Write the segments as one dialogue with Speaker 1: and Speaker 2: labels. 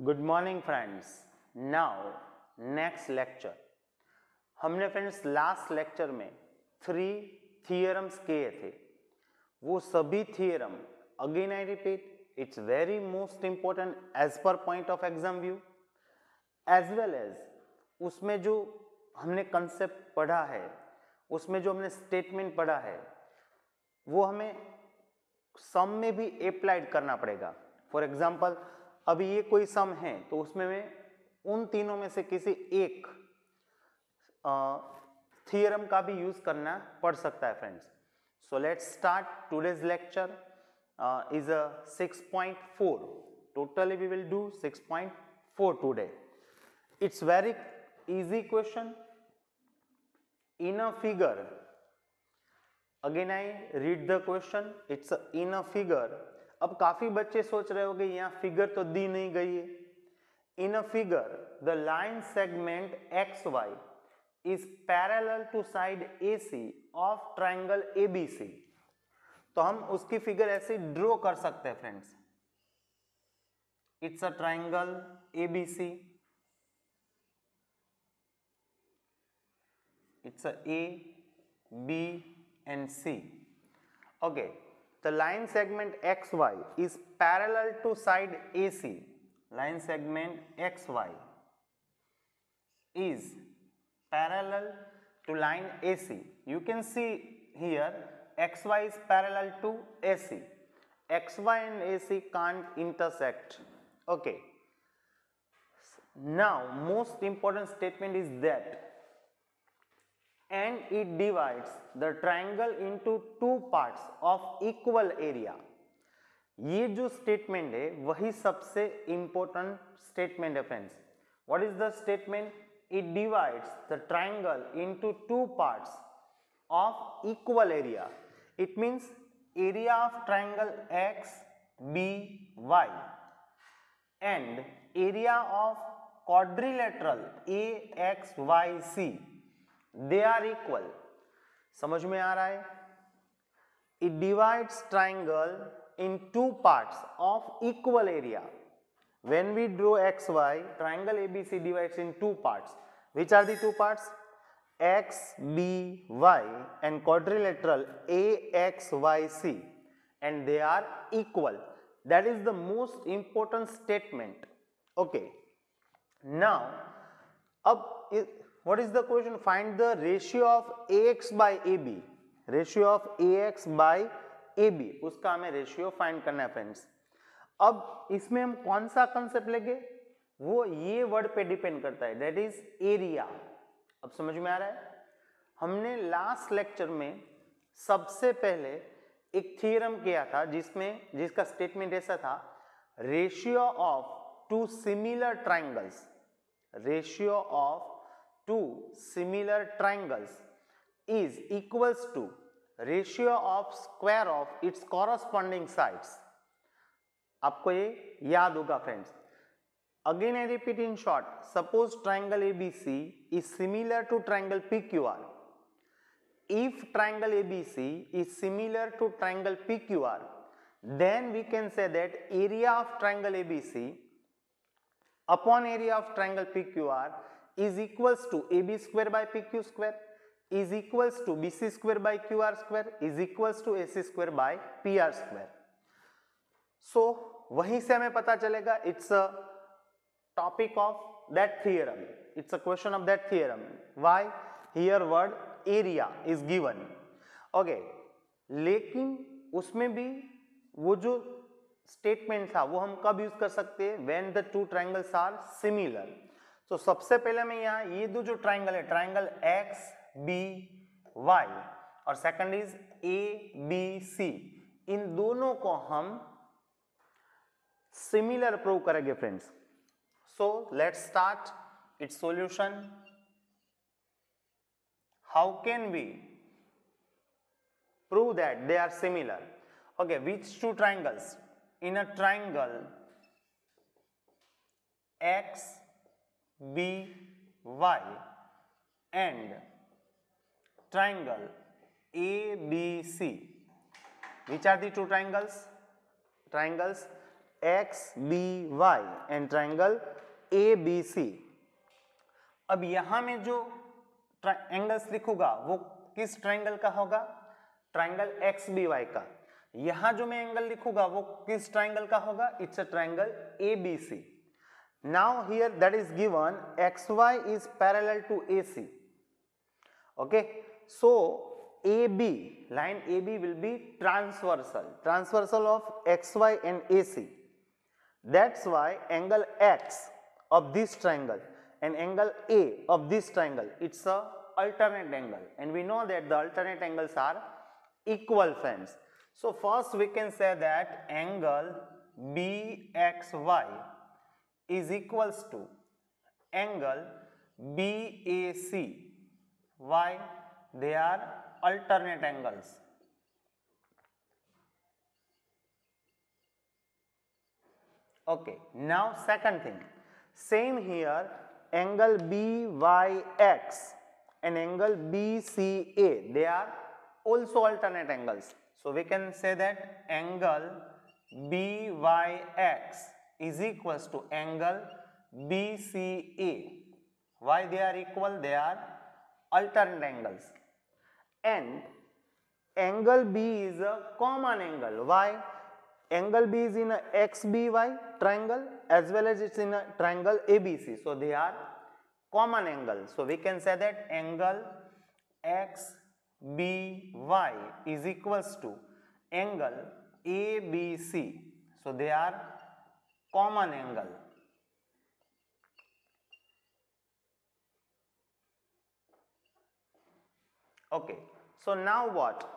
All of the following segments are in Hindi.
Speaker 1: Good morning friends. Now next lecture. हमने फ्रेंड्स लास्ट लेक्चर में 3 थियरम्स किए थे। वो सभी theorem again I repeat, it's very most important as per point of exam view, as well as उसमें जो हमने कंसेप्ट पढ़ा है, उसमें जो हमने स्टेटमेंट पढ़ा है, वो हमें सम में भी अप्लाइड करना पड़ेगा। फॉर एग्जाम्पल, अभी ये कोई सम है तो उसमें मैं उन तीनों में से किसी एक थियरम का भी यूज करना पड़ सकता है friends. So let's start today's lecture is a 6.4. Totally we will do 6.4 today. It's very easy question in a figure. Again I read the question. It's in a figure. अब काफी बच्चे सोच रहे होंगे यहाँ फिगर तो दी नहीं गई है। In a figure, the line segment XY is parallel to side AC of triangle ABC. तो हम उसकी फिगर ऐसे ड्रॉ कर सकते हैं friends. It's a triangle ABC. It's a A, B and C. Okay, the line segment XY is parallel to side AC. Line segment XY is parallel to line AC. You can see here XY is parallel to AC. XY and AC can't intersect. Okay. Now, most important statement is that and it divides the triangle into two parts of equal area. ये जो स्टेटमेंट है वही सबसे इंपॉर्टेंट स्टेटमेंट है friends. What is the statement? It divides the triangle into two parts of equal area. It means area of triangle X B Y and area of quadrilateral A X Y C, they are equal. समझ में आ रहा है? It divides triangle in two parts of equal area. When we draw XY, triangle ABC divides in two parts. Which are the two parts? XBY and quadrilateral AXYC, and they are equal. That is the most important statement. Okay. Now, what is the question? Find the ratio of AX by AB. Ratio of AX by AB, उसका हमें रेशियो फाइंड करना है फ्रेंड्स। अब इसमें हम कौन सा कंसेप्ट लेंगे वो ये वर्ड पे डिपेंड करता है, दैट इज एरिया। अब समझ में आ रहा है? हमने लास्ट लेक्चर में सबसे पहले एक थ्योरम किया था जिसका स्टेटमेंट ऐसा था, ratio of two similar triangles, ratio of two similar triangles is equals to ratio of square of its corresponding sides. आपको ये याद होगा friends. Again I repeat in short, suppose triangle ABC is similar to triangle PQR. If triangle ABC is similar to triangle PQR, then we can say that area of triangle ABC upon area of triangle PQR is equals to AB square by PQ square is equals to BC square by QR square is equals to AC square by PR square. So वहीं से हमें पता चलेगा it's a topic of that theorem, it's a question of that theorem. Why? Here word area is given. Okay, लेकिन उसमें भी वो जो स्टेटमेंट था वो हम कब यूज कर सकते हैं? when the two triangles are similar. तो सबसे पहले मैं यहाँ ये दो जो ट्राइंगल है, ट्राइंगल एक्स बी वाई और second is A B C, इन दोनों को हम सिमिलर प्रूव करेंगे friends. So let's start its solution. How can we prove that they are similar? Okay, which two triangles? In a triangle X BY and triangle ABC. Which are the two triangles? Triangles XBY and triangle ABC. अब यहां में जो एंगल्स लिखूंगा वो किस ट्रायंगल का होगा? ट्रायंगल XBY का. यहां जो मैं एंगल लिखूंगा वो किस ट्रायंगल का होगा? It's a triangle ABC. Now here that is given XY is parallel to AC. Okay, so AB, line AB will be transversal of XY and AC. That's why angle X of this triangle and angle A of this triangle, it's a alternate angle, and we know that the alternate angles are equal, friends. So first we can say that angle BXY is equals to angle BAC. Why? They are alternate angles. Okay, now second thing, same here, angle BYX and angle BCA, they are also alternate angles. So we can say that angle BYX is equals to angle BCA. Why they are equal? They are alternate angles. And angle B is a common angle. Why? Angle B is in a XBY triangle as well as it's in a triangle ABC. So they are common angles. So we can say that angle XBY is equals to angle ABC. So they are common angle. Okay, so now what?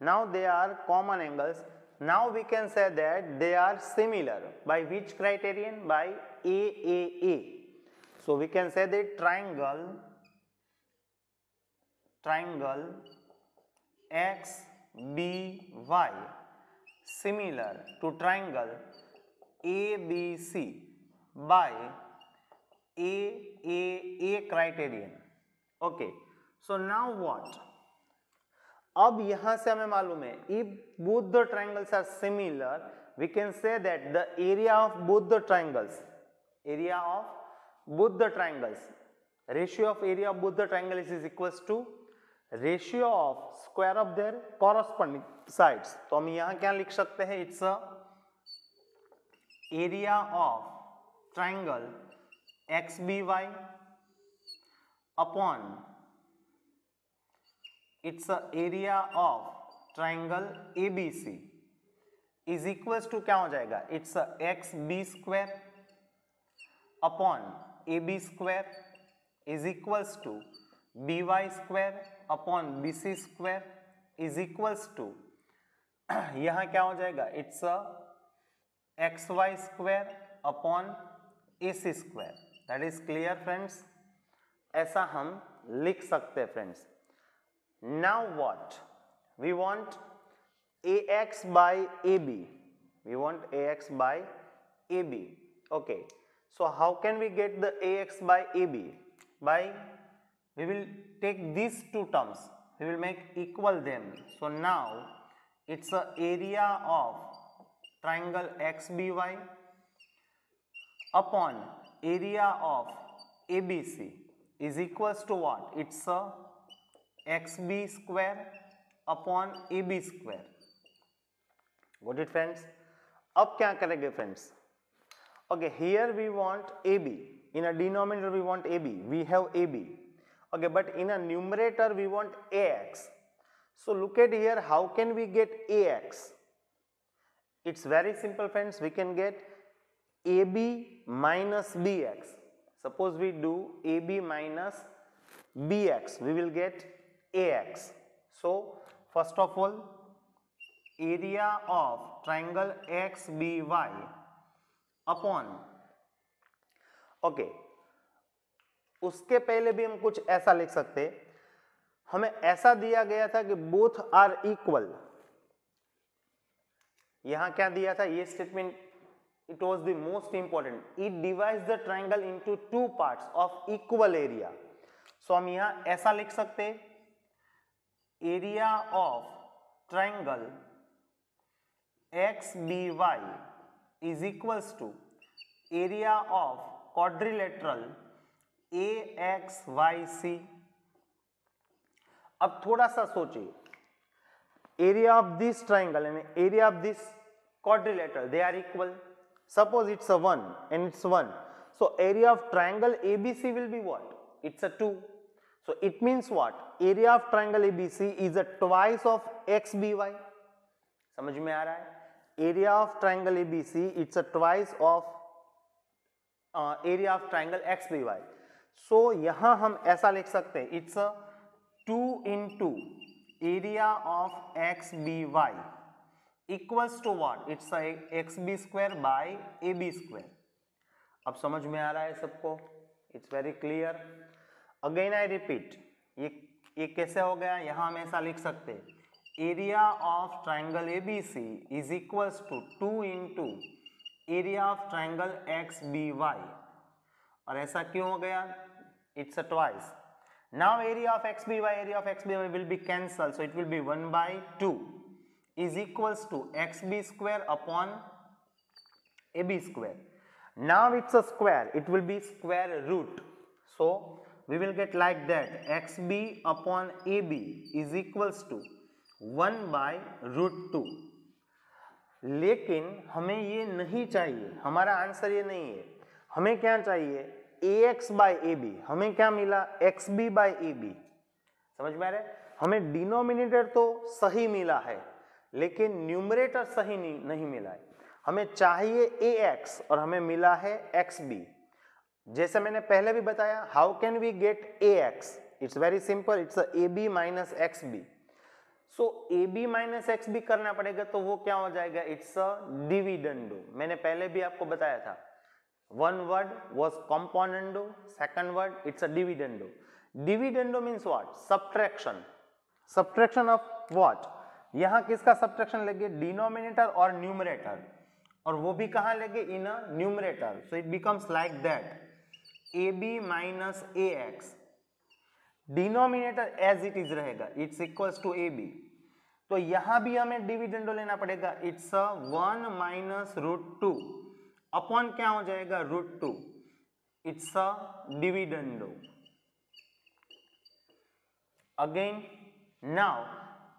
Speaker 1: Now they are common angles. Now we can say that they are similar. By which criterion? By AAA. So we can say that triangle XBY similar to triangle ABC by AAA criterion. Okay, so now what? अब यहां से हमें मालूम है if both the triangles are similar, we can say that the area of both the triangles, ratio of area of both the triangles is equals to ratio of square of their corresponding sides. तो हम यहां क्या लिख सकते हैं? It's a area of triangle XBY upon it's a area of triangle ABC is equals to क्या हो जाएगा? It's a XB square upon AB square is equals to BY square upon BC square is equals to यहाँ क्या हो जाएगा? It's a XY square upon AC square. That is clear, friends? ऐसा हम लिख सकते हैं, friends. Now what? We want AX by AB. We want AX by AB. Okay. So how can we get the AX by AB? By we will take these two terms. We will make equal them. So now it's a area of triangle XBY upon area of ABC is equals to what? It's a XB square upon AB square. Got it, friends? अब क्या करेंगे, friends? Okay, here we want AB. In a denominator we want AB. We have AB. Okay, but in a numerator we want AX. So look at here, how can we get AX? It's very simple, friends. We can get AB minus BX. Suppose we do AB minus BX, we will get AX. So first of all, area of triangle XBY upon, okay, उसके पहले भी हम कुछ ऐसा लिख सकते, हमें ऐसा दिया गया था कि बोथ आर इक्वल. यहां क्या दिया था? ये statement, it was the most important. It divides the triangle into two parts of equal area. So हम यहां ऐसा लिख सकते, area of triangle X B Y is equals to area of quadrilateral A X Y C. अब थोड़ा सा सोचिए, area of this triangle and area of this quadrilateral, they are equal. Suppose it's a 1 and it's 1, so area of triangle ABC will be what? It's a 2. So it means what? Area of triangle ABC is a twice of XBY. समझ में आ रहा है? Area of triangle ABC it's a twice of area of triangle XBY. So यहाँ हम ऐसा लिख सकते हैं, it's a 2 into area of XBY equals to what? It's a XB square by AB square. अब समझ में आ रहा है सबको? It's very clear. Again I repeat, ये कैसे हो गया? यहाँ हम ऐसा लिख सकते हैं, area of triangle ABC is equals to 2 into area of triangle XBY. और ऐसा क्यों हो गया? It's a twice. Now area of XBY will be cancelled, so it will be 1 by 2 is equals to XB square upon AB square. Now it's a square, it will be square root. So we will get like that, XB upon AB is equals to 1 by root 2. लेकिन हमें ये नहीं चाहिए, हमारा आंसर ये नहीं है। हमें क्या चाहिए? AX by AB. हमें क्या मिला? XB by AB. समझ में आ रहा है? हमें डिनोमिनेटर तो सही मिला है, लेकिन न्यूमरेटर सही नहीं मिला है। हमें चाहिए AX और हमें मिला है XB। जैसे मैंने पहले भी बताया, how can we get AX? It's very simple, it's AB minus XB। So AB minus XB करना पड़ेगा, तो वो क्या हो जाएगा? It's a dividendo. मैंने पहले भी आपको बताया था, one word was componendo, second word it's a dividendo. Dividendo means what? Subtraction. Subtraction of what? यहां किसका सब्ट्रैक्शन लेंगे? डिनोमिनेटर और न्यूमरेटर, और वो भी कहां लेंगे? In a numerator. So it becomes like that, AB minus AX, denominator as it is रहेगा, इट्स इक्वल्स टू AB। तो यहां भी हमें डिविडेंडो लेना पड़ेगा, इट्स 1 माइनस रूट 2 अपॉन क्या हो जाएगा? Root 2, it's a dividendo. Again now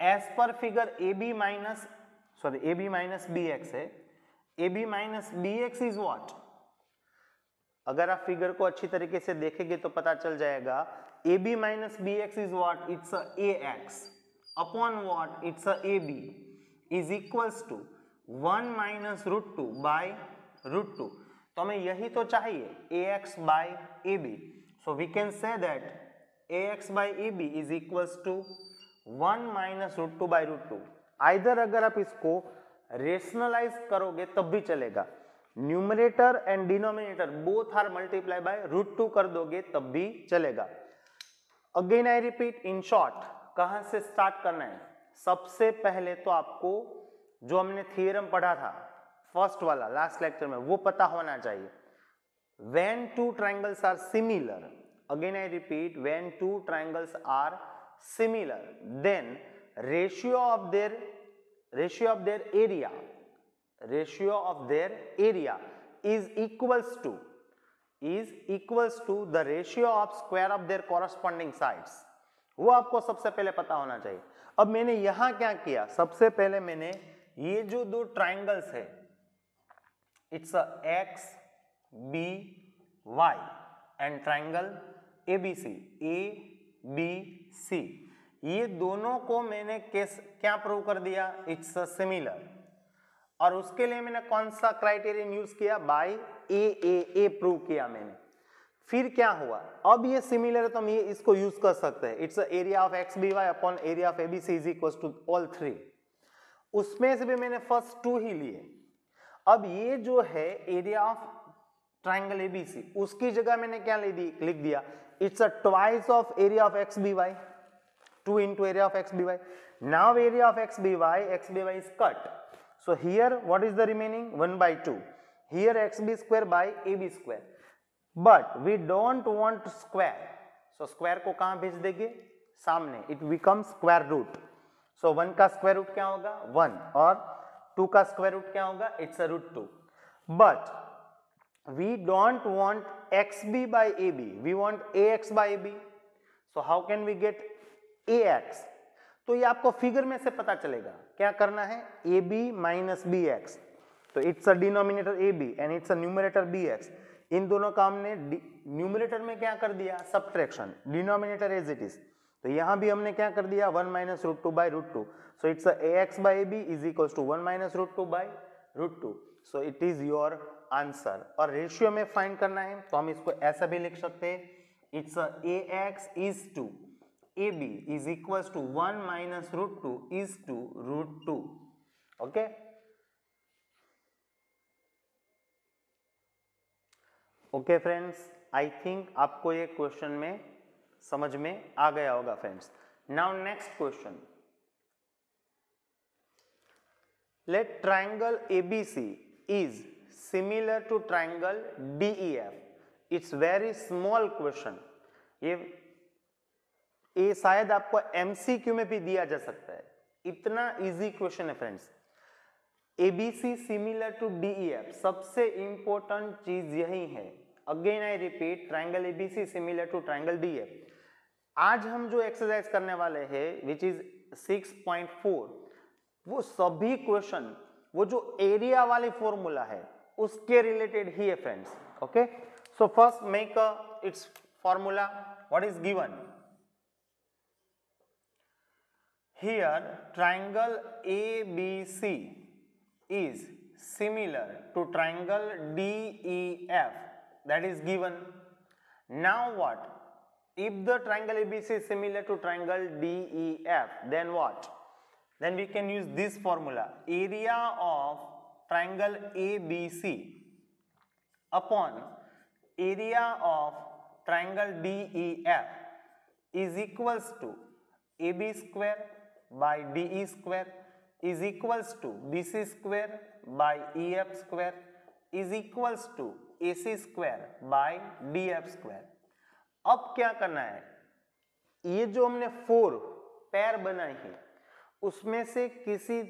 Speaker 1: as per figure AB minus BX है, AB minus BX is what? अगर आप फिगर को अच्छी तरीके से देखेंगे तो पता चल जाएगा, AB minus BX is what? It's AX upon what? It's AB is equals to 1 minus root 2 by root 2। तो हमें यही तो चाहिए, AX by AB। So we can say that AX by AB is equals to 1 minus root 2 by root 2। Either अगर आप इसको रेशनलाइज करोगे तब भी चलेगा, numerator and denominator both are multiply by root 2 कर दोगे तब भी चलेगा। Again I repeat, in short कहां से स्टार्ट करना है? सबसे पहले तो आपको जो हमने थियरम पढ़ा था फर्स्ट वाला लास्ट लेक्चर में, वो पता होना चाहिए। When two triangles are similar, again I repeat, when two triangles are similar, then ratio of their area is equals to the ratio of square of their corresponding sides। वो आपको सबसे पहले पता होना चाहिए। अब मैंने यहां क्या किया? सबसे पहले मैंने ये जो दो ट्राइंगल्स है, it's X B Y and triangle ABC ABC, ये दोनों को मैंने क्या प्रूव कर दिया? It's similar. और उसके लिए मैंने कौन सा क्राइटेरियन यूज किया? बाय AAA प्रूव किया मैंने। फिर क्या हुआ? अब ये सिमिलर है तो हम ये इसको यूज कर सकते हैं, it's area of XBY upon area of ABC is equal to all 3। उसमें से भी मैंने फर्स्ट 2 ही लिए। अब ये जो है एरिया ऑफ ट्राइंगल ABC, उसकी जगह मैंने क्या लिख दिया? It's a twice of area of XBY, 2 into area of XBY. Now area of XBY is cut. So here what is the remaining? 1 by 2. Here XB square by AB square. But we don't want square. So square को कहाँ भेज देंगे? सामने. It becomes square root. So 1 का square root क्या होगा? 1 और 2 का स्क्वायर रूट क्या होगा, it's a root 2. But we don't want xb by ab, we want ax by ab. So how can we get ax? तो ये आपको फिगर में से पता चलेगा. क्या करना है, ab माइनस bx. तो it's a denominator ab and it's a numerator bx. इन दोनों का हमने न्यूमरेटर में क्या कर दिया, subtraction, denominator as it is. तो यहां भी हमने क्या कर दिया, 1 minus root 2 by root 2. So it's ax by ab is equal to 1 minus root 2 by root 2. So it is your answer. और रेशियो में फाइंड करना है तो हम इसको ऐसा भी लिख सकते हैं, it's ax is to ab is equal to 1 minus root 2 is to root 2. Okay. Okay friends, I think आपको ये क्वेश्चन में समझ में आ गया होगा friends. Now next question. Let triangle ABC is similar to triangle DEF. It's very small question. ये शायद आपको MCQ में भी दिया जा सकता है. इतना इजी क्वेश्चन है friends. ABC similar to DEF, सबसे इंपॉर्टेंट चीज यही है. Again I repeat, triangle ABC similar to triangle DEF. आज हम जो एक्सरसाइज करने वाले हैं विच इज 6.4, वो सभी क्वेश्चन वो जो एरिया वाली फॉर्मूला है उसके रिलेटेड ही है friends. Okay. So first make it's formula. What is given here, triangle ABC is similar to triangle DEF, that is given. Now what? If the triangle ABC is similar to triangle DEF, then what? Then we can use this formula. Area of triangle ABC upon area of triangle DEF is equals to AB square by DE square is equals to BC square by EF square is equals to AC square by DF square. अब क्या करना है, ये जो हमने 4 पेयर बनाई है उसमें से किसी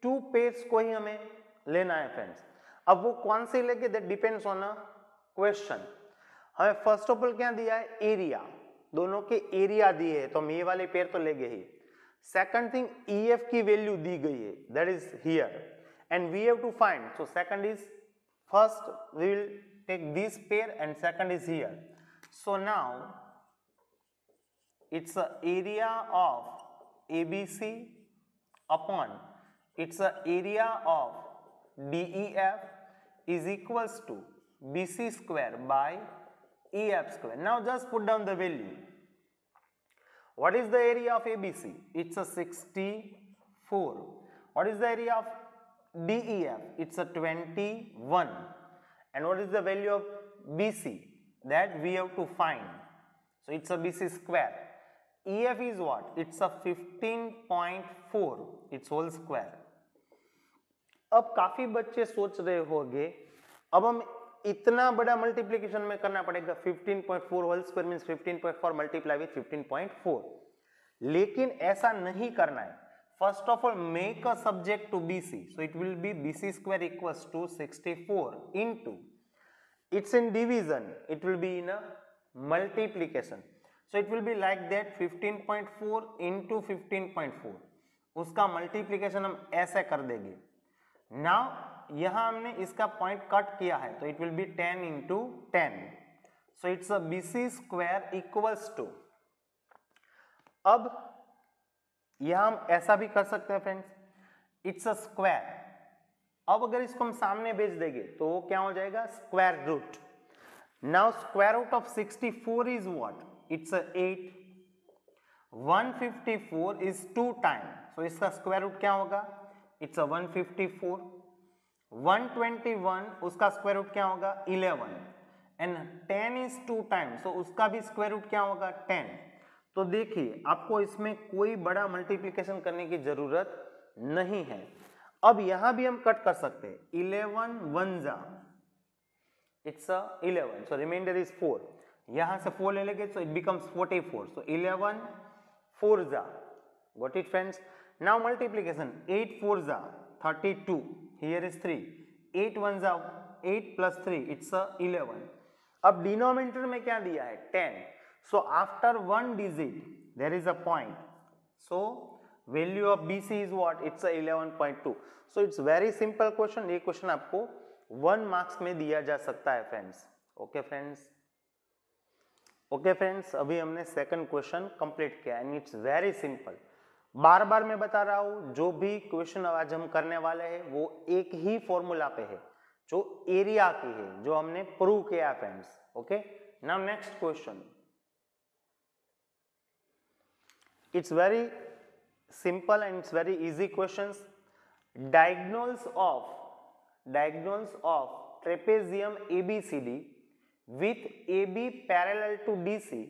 Speaker 1: 2 पेयर्स को ही हमें लेना है फ्रेंड्स. अब वो कौन से लेंगे that depends on a question. हमें फर्स्ट ऑफ ऑल क्या दिया है, एरिया. दोनों के एरिया दिए है तो हम ये वाले पेयर तो लेंगे ही. सेकंड थिंग, EF की वैल्यू दी गई है, that is here, and we have to find. So second is, first we will take this pair and second is here. So now it's a area of ABC upon it's a area of DEF is equals to BC square by EF square. Now just put down the value. What is the area of ABC? It's a 64. What is the area of DEF? It's a 21. And what is the value of BC? That we have to find. So it's a BC square. EF is what? It's a 15.4. It's whole square. अब काफी बच्चे सोच रहे होंगे अब हम इतना बड़ा मल्टीप्लिकेशन में करना पड़ेगा. 15.4 whole square means 15.4 multiply with 15.4. लेकिन ऐसा नहीं करना है. First of all make a subject to BC. So it will be BC square equals to 64 into, it's in division, it will be in a multiplication. So it will be like that, 15.4 into 15.4, उसका मल्टीप्लीकेशन हम ऐसे कर देंगे. नाउ यहां हमने इसका पॉइंट कट किया है तो it will be 10 into 10. So it's a BC square equals to, अब यहां हम ऐसा भी कर सकते हैं फ्रेंड्स, इट्स अ स्क्वायर. अब अगर इसको हम सामने भेज देंगे तो वो क्या हो जाएगा, square root. Now square root of 64 is what, it's 8. 154 is 2 time, सो इसका स्क्वायर रूट क्या होगा, इट्स 154. 121 उसका स्क्वायर रूट क्या होगा, 11. एंड 10 इज 2 टाइम, सो उसका भी स्क्वायर रूट क्या होगा, 10. तो देखिए आपको इसमें कोई बड़ा मल्टीप्लिकेशन करने की जरूरत नहीं है. अब यहां भी हम कट कर सकते हैं. 11 1 जा, इट्स 11, सो रिमाइंडर इज 4. यहां से 4 ले लेंगे सो इट बिकम्स 44. सो 11 4 जा, got it friends. Now multiplication, 8 4 जा, 32, here is 3, 8 ones are 8 plus 3, it's a 11. अब डिनोमिनेटर में क्या दिया है 10, so after one digit there is a point, so value of BC is what, it's a 11.2. so it's very simple question. ये क्वेश्चन आपको 1 मार्क्स में दिया जा सकता है friends. Okay friends, okay friends, अभी हमने सेकंड क्वेश्चन कंप्लीट किया एंड इट्स वेरी सिंपल. बार बार मैं बता रहा हूं, जो भी क्वेश्चन आज हम करने वाले हैं वो एक ही फॉर्मूला पे है जो एरिया की है, जो हमने प्रूव किया friends. Okay, now next question. It's very simple and it's very easy questions. Diagonals of trapezium ABCD with AB parallel to DC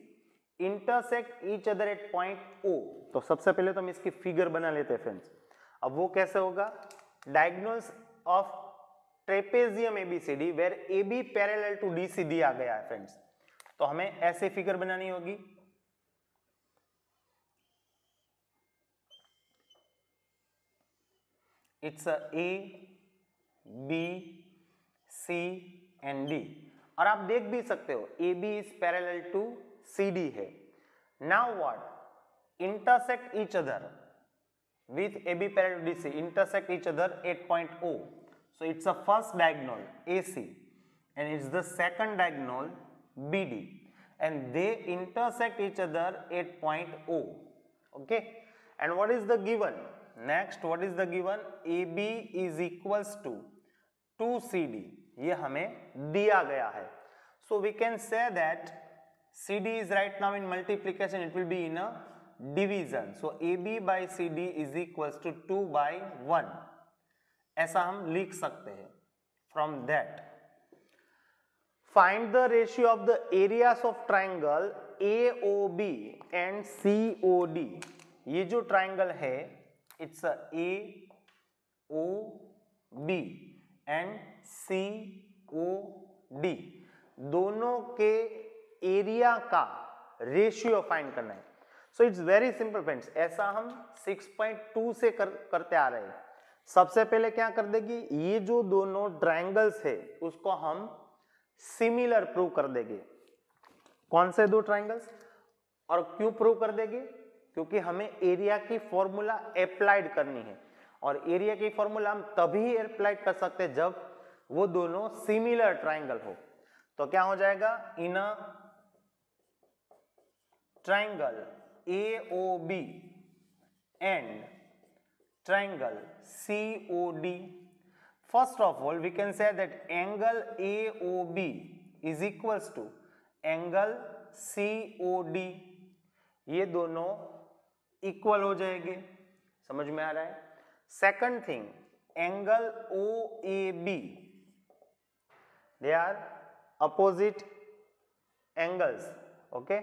Speaker 1: intersect each other at point O. तो सबसे पहले तो हम इसकी फिगर बना लेते हैं फ्रेंड्स. अब वो कैसे होगा, diagonals of trapezium ABCD where AB parallel to DC दिया गया है फ्रेंड्स, तो हमें ऐसे फिगर बनानी होगी. It's A, B, C and D. और आप देख भी सकते हो AB is parallel to CD है. Now what? Intersect each other with AB parallel to DC. Intersect each other at point O. So it's a first diagonal AC and it's the second diagonal BD, and they intersect each other at point O. Okay. And what is the given? Next, what is the given? AB is equals to 2CD. ये हमें दिया गया है. So we can say that CD is right now in multiplication, it will be in a division. So AB by CD is equals to 2 by 1. ऐसा हम लिख सकते हैं. From that, find the ratio of the areas of triangle AOB and COD. ये जो ट्राइंगल है it's a AOB and COD, दोनों के एरिया का रेशियो फाइंड करना है. So it's very simple friends. ऐसा हम 6.2 से करते आ रहे हैं. सबसे पहले क्या कर देगी, ये जो दोनों ट्रायंगल्स है उसको हम सिमिलर प्रूव कर देंगे. कौन से दो ट्रायंगल्स, और क्यों प्रूव कर देंगे, क्योंकि हमें एरिया की फॉर्मूला अप्लाइड करनी है, और एरिया की फॉर्मूला हम तभी अप्लाइड कर सकते हैं जब वो दोनों सिमिलर ट्राइंगल हो. तो क्या हो जाएगा, in a triangle AOB and triangle COD, first of all we can say that angle AOB is equals to angle COD. ये दोनों इक्वल हो जाएंगे. समझ में आ रहा है. Second thing, angle OAB, they are opposite angles. okay,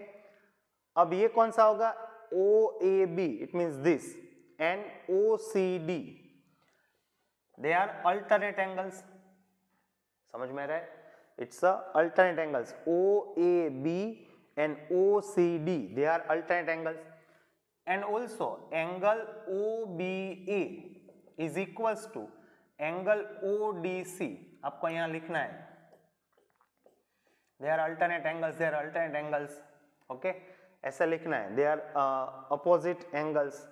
Speaker 1: अब ये कौन सा होगा, OAB, it means this, and OCD, they are alternate angles. समझ में आ रहा है. it's a alternate angles. OAB and OCD, they are alternate angles. And also angle OBA is equals to angle ODC. आपको यहाँ लिखना है, they are alternate angles, they are alternate angles. okay, ऐसा लिखना है, they are opposite angles.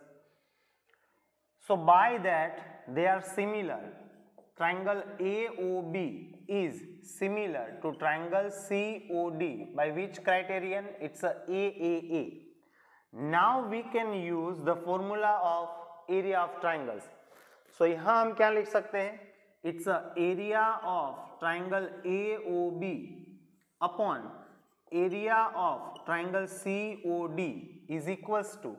Speaker 1: so by that they are similar. triangle AOB is similar to triangle COD by which criterion, it's a AAA. now we can use the formula of area of triangles. so यहाँ हम क्या लिख सकते हैं, it's a area of triangle AOB upon area of triangle COD is equals to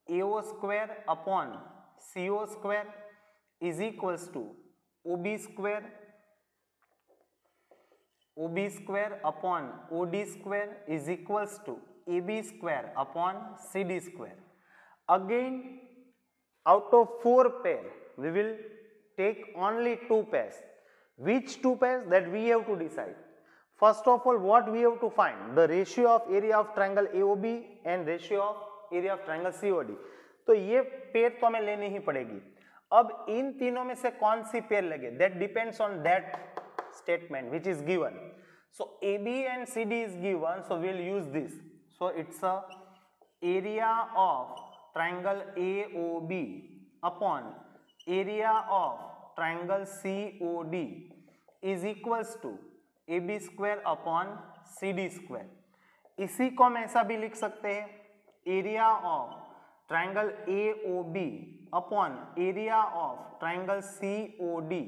Speaker 1: AO square upon CO square is equals to OB square, OB square upon OD square is equals to AB square upon CD square. Again, out of 4 pair, we will take only 2 pairs. Which 2 pairs, that we have to decide. First of all, what we have to find, the ratio of area of triangle AOB and ratio of area of triangle COD. तो ये पेयर तो हमें लेनी ही पड़ेगी. अब इन तीनों में से कौन सी पेयर लगे, that depends on that statement which is given. So AB and CD is given, so we'll use this. So it's a area of triangle AOB upon area of triangle COD is equals to AB square upon CD square. इसी को हम ऐसा भी लिख सकते हैं, area of triangle AOB upon area of triangle COD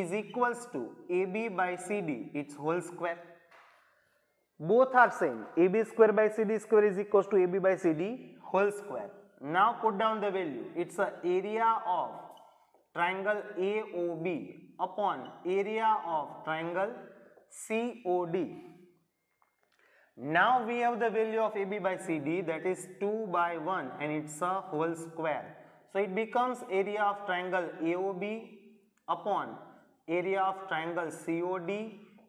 Speaker 1: is equals to AB by CD its whole square. Both are same. AB square by CD square is equals to AB by CD whole square. Now put down the value. It's a area of triangle AOB upon area of triangle COD. Now we have the value of AB by CD, that is 2 by 1, and it's a whole square. So it becomes area of triangle AOB upon area of triangle COD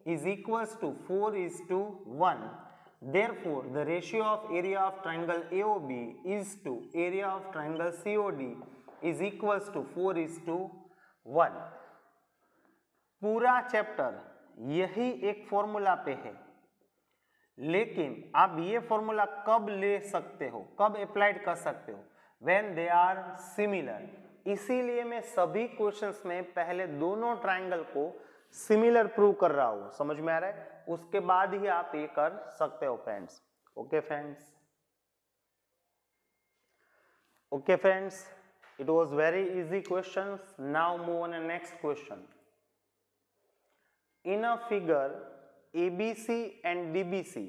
Speaker 1: is equals to 4:1. Therefore, the ratio of area of triangle AOB is to area of triangle COD is equals to 4:1. पूरा चैप्टर यही एक फॉर्मूला पे है, लेकिन आप ये फॉर्मूला कब ले सकते हो, कब अप्लाइड कर सकते हो, व्हेन दे आर सिमिलर. इसीलिए मैं सभी क्वेश्चंस में पहले दोनों ट्रायंगल को सिमिलर प्रूव कर रहा हूं. समझ में आ रहा है? उसके बाद ही आप ये कर सकते हो friends. Okay friends, okay friends, it was very easy questions. Now move on to next question. In a figure ABC and DBC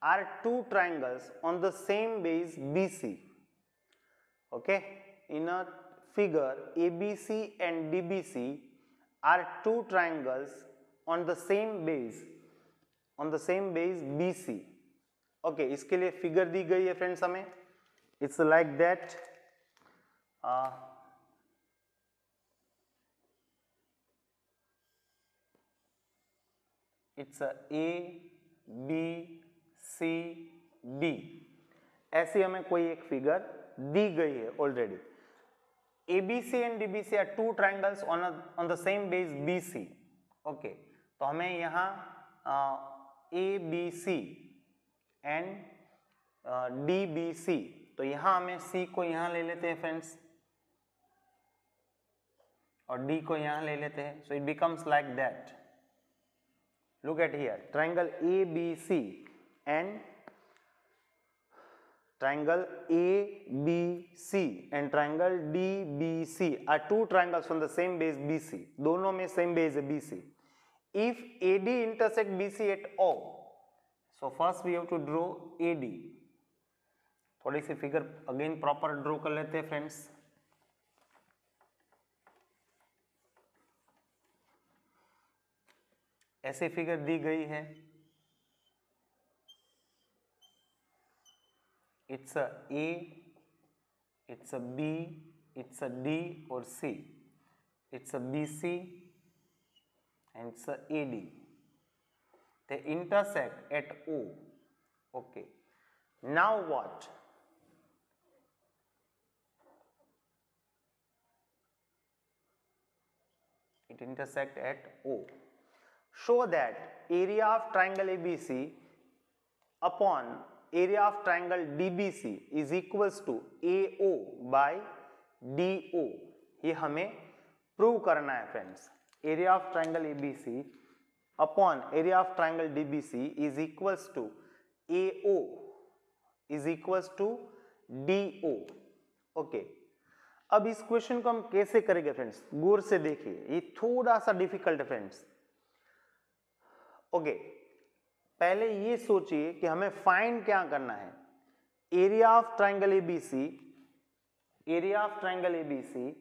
Speaker 1: are two triangles on the same base BC. Okay, in a figure ABC and DBC are two triangles on the same base BC. Okay, इसके लिए फिगर दी गई है फ्रेंड्स हमें. It's like that. It's A B C D. ऐसी हमें कोई एक फिगर दी गई है already. ABC and DBC are two triangles on the same base BC. Okay, तो हमें यहाँ ABC and DBC, तो यहाँ हमें C को यहाँ ले लेते हैं फ्रेंड्स, और D को यहाँ ले लेते हैं. So it becomes like that. Look at here, triangle ABC and triangle ABC and triangle DBC are two triangles on the same base BC. दोनों में same base है BC. If AD intersect BC at O, so first we have to draw AD. थोड़ी सी फिगर अगेन प्रॉपर ड्रॉ कर लेते हैं फ्रेंड्स. ऐसे फिगर दी गई है. It's a A, it's a B, it's a D or C. It's a BC and it's a AD. They intersect at O. Okay. Now what? It intersect at O. Show that area of triangle ABC upon area of triangle DBC is equals to AO by DO. ये हमें प्रूव करना है friends. Area of triangle ABC upon area of triangle DBC is equals to AO is equals to DO. Okay, अब इस क्वेश्चन को हम कैसे करेंगे फ्रेंड्स, गौर से देखिए, ये थोड़ा सा डिफिकल्ट है फ्रेंड्स. ओके, पहले ये सोचिए कि हमें फाइंड क्या करना है. Area of triangle ABC, area of triangle ABC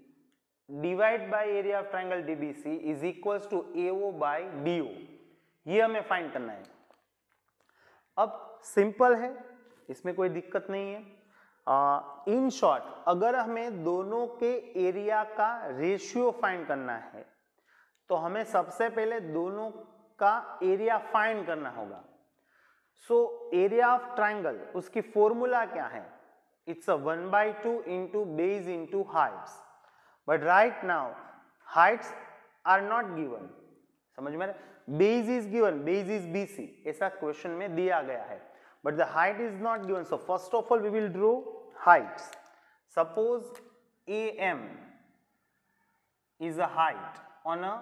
Speaker 1: divide by area of triangle DBC is equals to AO by DO. ये हमें फाइंड करना है. अब सिंपल है, इसमें कोई दिक्कत नहीं है. इन शॉर्ट, अगर हमें दोनों के एरिया का रेशियो फाइंड करना है तो हमें सबसे पहले दोनों का एरिया फाइंड करना होगा. सो एरिया ऑफ ट्राइंगल, उसकी फॉर्मूला क्या है? It's a 1/2 into base into heights. But right now heights are not given, समझ में, base is given, base is BC, ऐसा क्वेश्चन में दिया गया है, but the height is not given. So first of all we will draw heights. Suppose AM is a height on a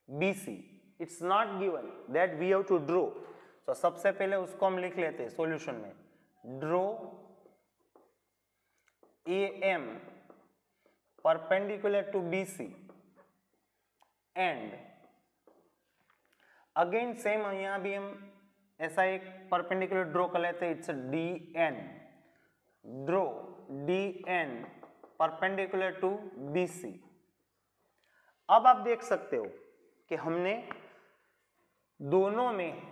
Speaker 1: BC, it's not given, that we have to draw. So सबसे पहले उसको हम लिख लेते हैं सॉल्यूशन में, draw AM perpendicular to BC and again same यहाँ भी हम ऐसा एक परपेंडिकुलर ड्रॉ कर लेते हैं, it's DN, draw DN perpendicular to BC। अब आप देख सकते हो कि हमने दोनों में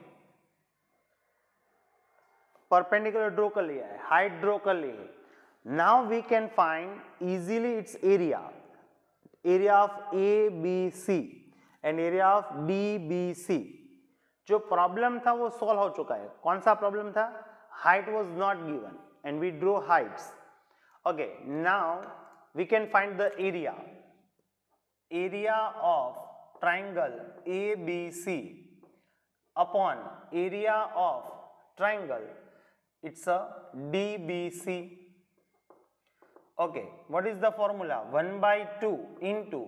Speaker 1: परपेंडिकुलर ड्रॉ कर लिया है, हाइट ड्रॉ कर ली है। Now we can find easily it's area, area of ABC and area of DBC। जो प्रॉब्लम था वो सॉल्व हो चुका है। कौन सा प्रॉब्लम था? Height was not given and we draw heights. Okay, now we can find the area, area of triangle ABC upon area of triangle, it's a DBC. Okay, what is the formula? 1/2 into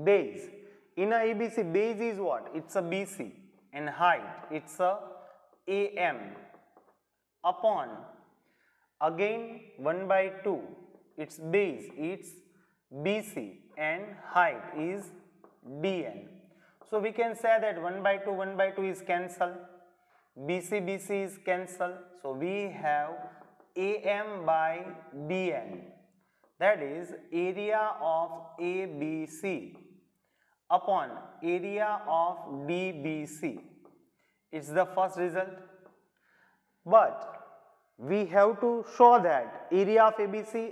Speaker 1: base. In a ABC, base is what? It's a BC, and height it's a AM upon again 1/2. Its base it's BC and height is DN. So we can say that 1/2 is cancelled. BC is cancelled. So we have AM by DN, that is area of ABC upon area of DBC. It's the first result, but we have to show that area of ABC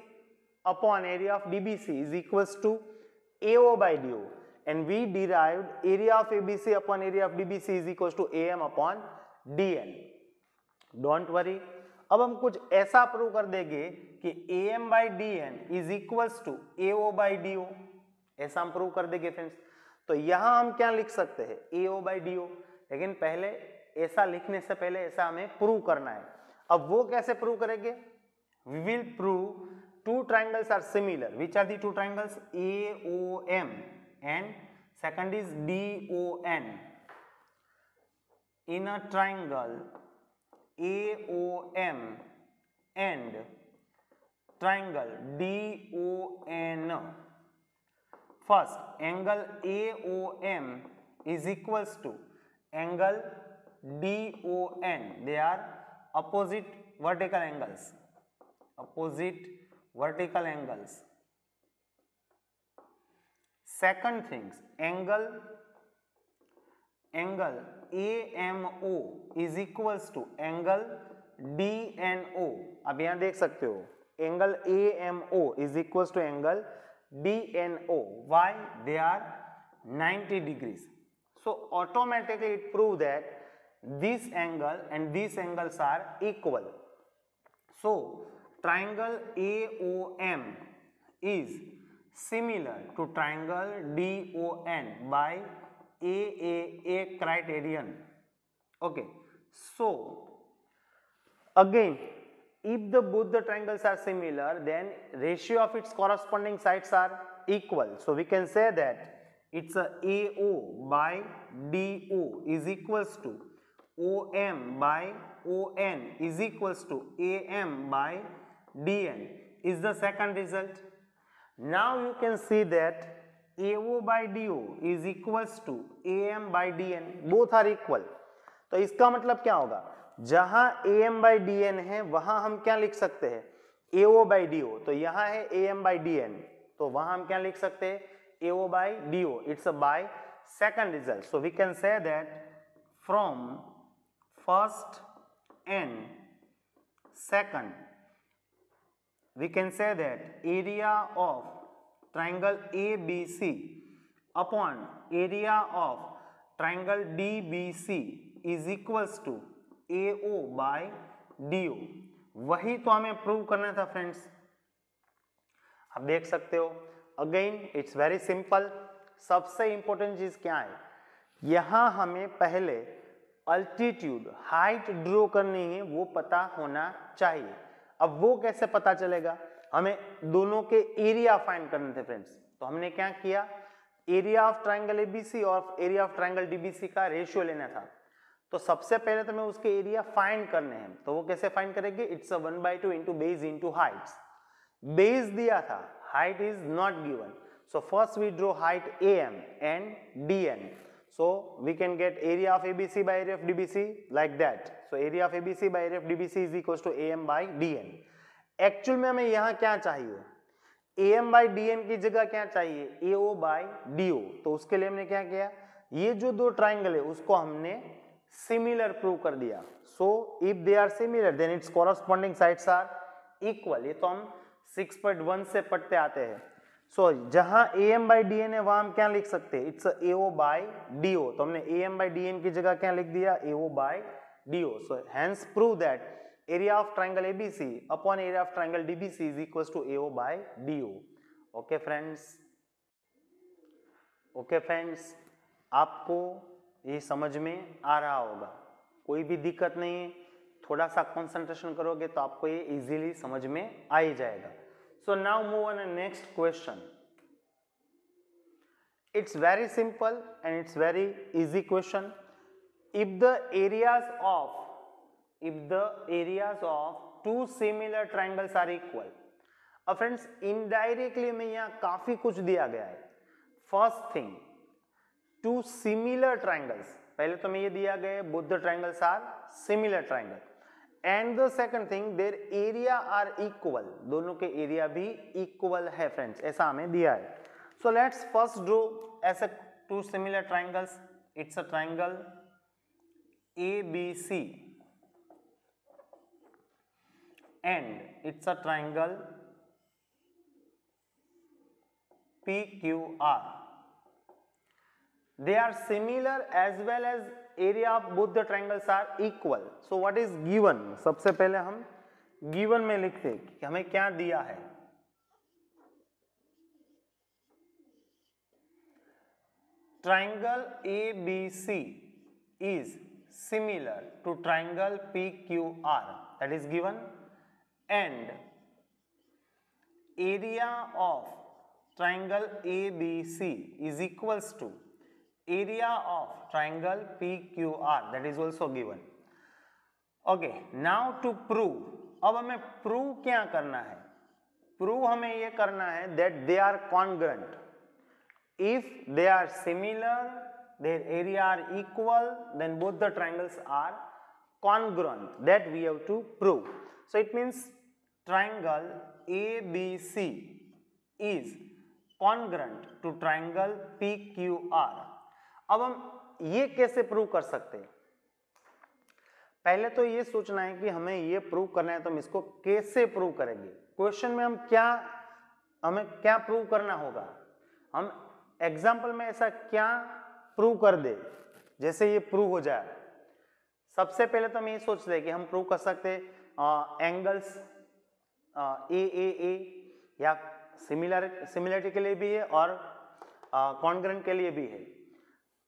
Speaker 1: upon area of DBC is equals to AO by DO, and we derived area of ABC upon area of DBC is equals to AM upon DN. Don't worry, अब हम कुछ ऐसा प्रूव कर देंगे कि AM by DN is equals to AO by DO, ऐसा हम प्रूव कर देंगे फ्रेंड्स। तो यहां हम क्या लिख सकते हैं? AO by DO, लेकिन पहले ऐसा लिखने से पहले ऐसा हमें प्रूव करना है। अब वो कैसे प्रूव करेंगे? We will prove two triangles are similar. Which are the two triangles? AOM and second is DON. In a triangle AOM and triangle DON, first angle AOM is equals to angle DON. They are opposite vertical angles, opposite vertical angles. Second things, angle AMO is equals to angle DNO. अब यहाँ देख सकते हो angle AMO is equals to angle DNO. Why? They are 90 degrees. So automatically it proves that this angle and these angles are equal. So triangle AOM is similar to triangle DON by AAA criterion. Okay, so again, if both the triangles are similar, then ratio of its corresponding sides are equal. So we can say that it's a AO by DO is equals to OM by ON is equals to AM by DN is the second result. Now you can see that AO by DO is equals to AM by DN, both are equal. तो इसका मतलब क्या होगा? जहां AM by DN है वहां हम क्या लिख सकते हैं? AO by DO. तो यहां है AM by DN, तो वहां हम क्या लिख सकते हैं? AO by DO. It's a by second result. So we can say that from first and second, we can say that area of triangle ABC upon area of triangle DBC is equals to AO by DO. वही तो हमें प्रूव करना था फ्रेंड्स। आप देख सकते हो। Again it's very simple. सबसे इंपॉर्टेंट चीज क्या है, यहां हमें पहले अल्टीट्यूड हाइट ड्रॉ करनी है, वो पता होना चाहिए। अब वो कैसे पता चलेगा, हमें दोनों के एरिया फाइंड करने थे फ्रेंड्स। तो हमने क्या किया, एरिया ऑफ ट्राइंगल एबीसी और एरिया ऑफ ट्राइंगल डीबीसी का रेशियो लेना था। तो सबसे पहले तो मैं उसके एरिया फाइंड करने हैं, तो वो कैसे फाइंड करेंगे, it's 1/2 into base into heights. Base दिया था, height is not given, so first we draw height AM and DN. So we can get area of ABC by area of DBC like that. So area of ABC by area of DBC is equals to AM by DN. Actual में हमें यहाँ क्या चाहिए, AM by DN की जगह क्या चाहिए, AO by DO। तो उसके लिए हमने क्या किया, ये जो दो ट्राइंगल है उसको हमने सिमिलर प्रूव कर दिया। So if they are similar then its corresponding sides are equal. ये तो हम 6.1 से पढ़ते आते हैं। सो जहां AM by DN है वहां हम क्या लिख सकते हैं, इट्स AO by DO। तो हमने AM by DN की जगह क्या लिख दिया, AO by DO। So hence prove that area of triangle ABC upon area of triangle DBC is equals to AO by DO. Okay friends, okay friends, आपको ये समझ में आ रहा होगा, कोई भी दिक्कत नहीं है, थोड़ा सा कंसंट्रेशन करोगे तो आपको ये इजीली समझ में आ ही जाएगा। So now move on to next question. It's very simple and it's very easy question. If the areas of two similar triangles are equal. अब फ्रेंड्स इनडायरेक्टली में यहाँ काफी कुछ दिया गया है। First thing, two similar triangles, पहले तो मैं ये दिया गया है both the triangles are similar triangle. And the second thing, their area are equal, दोनों के एरिया भी इक्वल है फ्रेंड्स, ऐसा हमें दिया है। सो लेट्स फर्स्ट ड्रॉ ऐसे two similar triangles. It's a triangle ABC and it's a triangle PQR. They are similar as well as area of both the triangles are equal. So what is given? सबसे पहले हम given में लिखते हैं कि हमें क्या दिया है। Triangle ABC is similar to triangle PQR, that is given, and area of triangle ABC is equals to area of triangle PQR, that is also given. Okay, now to prove, अब हमें prove क्या करना है, prove हमें ये करना है that they are congruent. If they are similar, their area are equal, then both the triangles are congruent. That we have to prove. So it means triangle ABC is congruent to triangle PQR. अब हम ये कैसे प्रूव कर सकते हैं, पहले तो ये सोचना है कि हमें ये प्रूव करना है तो हम इसको कैसे प्रूव करेंगे। क्वेश्चन में हमें क्या प्रूव करना होगा, हम एग्जाम्पल में ऐसा क्या प्रूव कर दे जैसे ये प्रूव हो जाए। सबसे पहले तो हम ये सोचते हैं कि हम प्रूव कर सकते एंगल्स AAA, या सिमिलरिटी के लिए भी है और कॉन्ग्रुएंट के लिए भी है।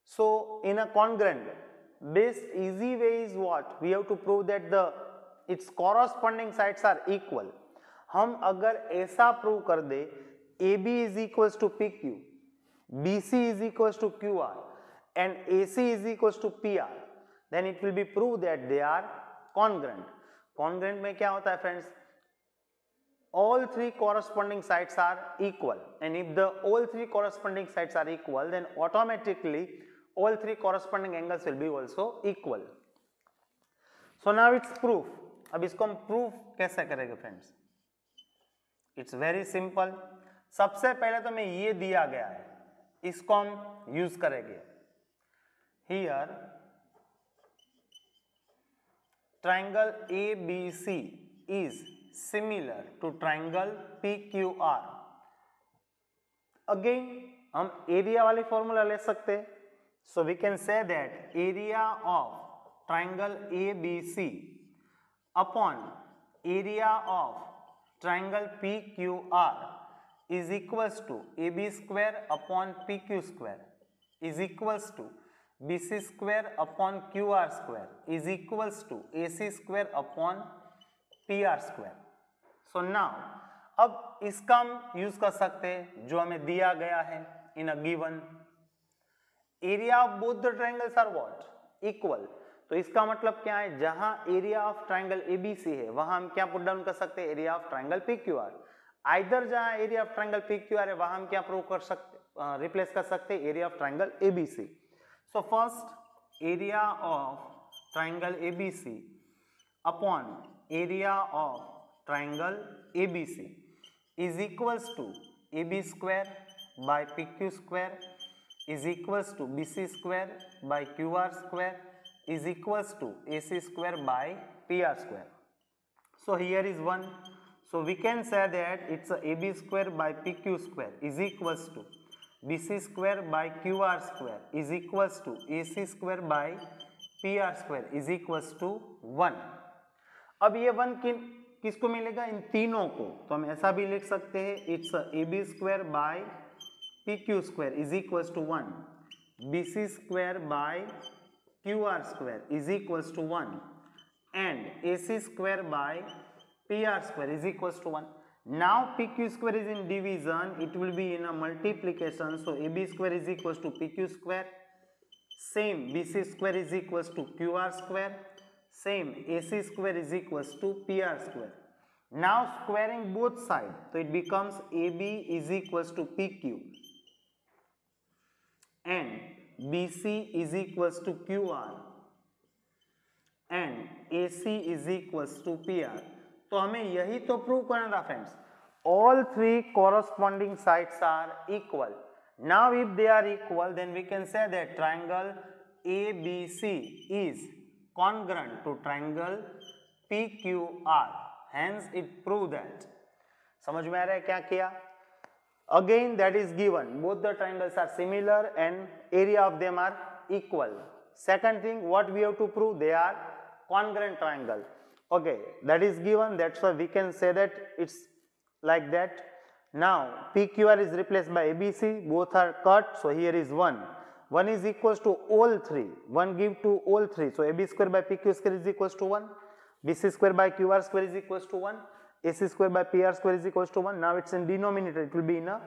Speaker 1: So in a congruent, this easy way is what we have to prove that its corresponding sides are equal. हम अगर ऐसा प्रूव कर दे AB is equals to PQ, BC is equals to QR and AC is equals to PR, then it will be proved that they are congruent. Congruent में क्या होता है friends, all three corresponding sides are equal, and if the all three corresponding sides are equal, then automatically all three corresponding angles will be also equal. So now it's proof. अब इसको हम proof कैसे करेंगे फ्रेंड्स, इट्स वेरी सिंपल। सबसे पहले तो हमें ये दिया गया है, इसको हम यूज करेंगे। Here triangle ABC is similar to triangle PQR. Again हम एरिया वाली फॉर्मूला ले सकते हैं। So we can say that area of triangle ABC upon area of triangle PQR is equals to AB square upon PQ square is equals to BC square upon QR square is equals to AC square upon PR square. So now अब इसका हम यूज कर सकते हैं जो हमें दिया गया है in a given area of both the triangles are what equal. तो इसका मतलब क्या है, जहां एरिया ऑफ ट्रायंगल ABC है वहां हम क्या पुट डाउन कर सकते हैं, area of triangle PQR। Either जहां एरिया ऑफ ट्रायंगल PQR है वहां हम क्या प्रूव कर सकते, रिप्लेस कर सकते हैं area of triangle ABC। So first area of triangle ABC upon area of triangle ABC is equals to AB square by PQ square is equals to BC square by QR square is equals to AC square by PR square. So here is 1. So we can say that it's a AB square by PQ square is equals to BC square by QR square is equals to AC square by PR square is equals to 1. अब ये 1 किसको मिलेगा, इन तीनों को। तो हम ऐसा भी लिख सकते हैं it's a AB square by PQ square is equals to 1, BC square by QR square is equals to 1 and AC square by PR square is equals to 1. Now PQ square is in division, it will be in a multiplication. So AB square is equals to PQ square, same BC square is equals to QR square, same AC square is equals to PR square. Now squaring both sides, so it becomes AB is equals to PQ and BC is equals to QR and AC is equals to PR. तो हमें यही तो प्रूव करना था friends, all three corresponding sides are equal. Now if they are equal then we can say that triangle ABC is congruent to triangle PQR, hence it prove that. समझ में आ रहा है क्या किया? Again that is given, both the triangles are similar and area of them are equal. Second thing, what we have to prove, they are congruent triangle. Okay, that is given, that's why we can say that it's like that. Now PQR is replaced by ABC, both are cut, so here is 1. 1 is equals to all three, 1 give to all three, so AB square by PQ square is equals to 1, BC square by QR square is equals to 1, AC square by PR square is equals to 1. Now it's in denominator, it will be in a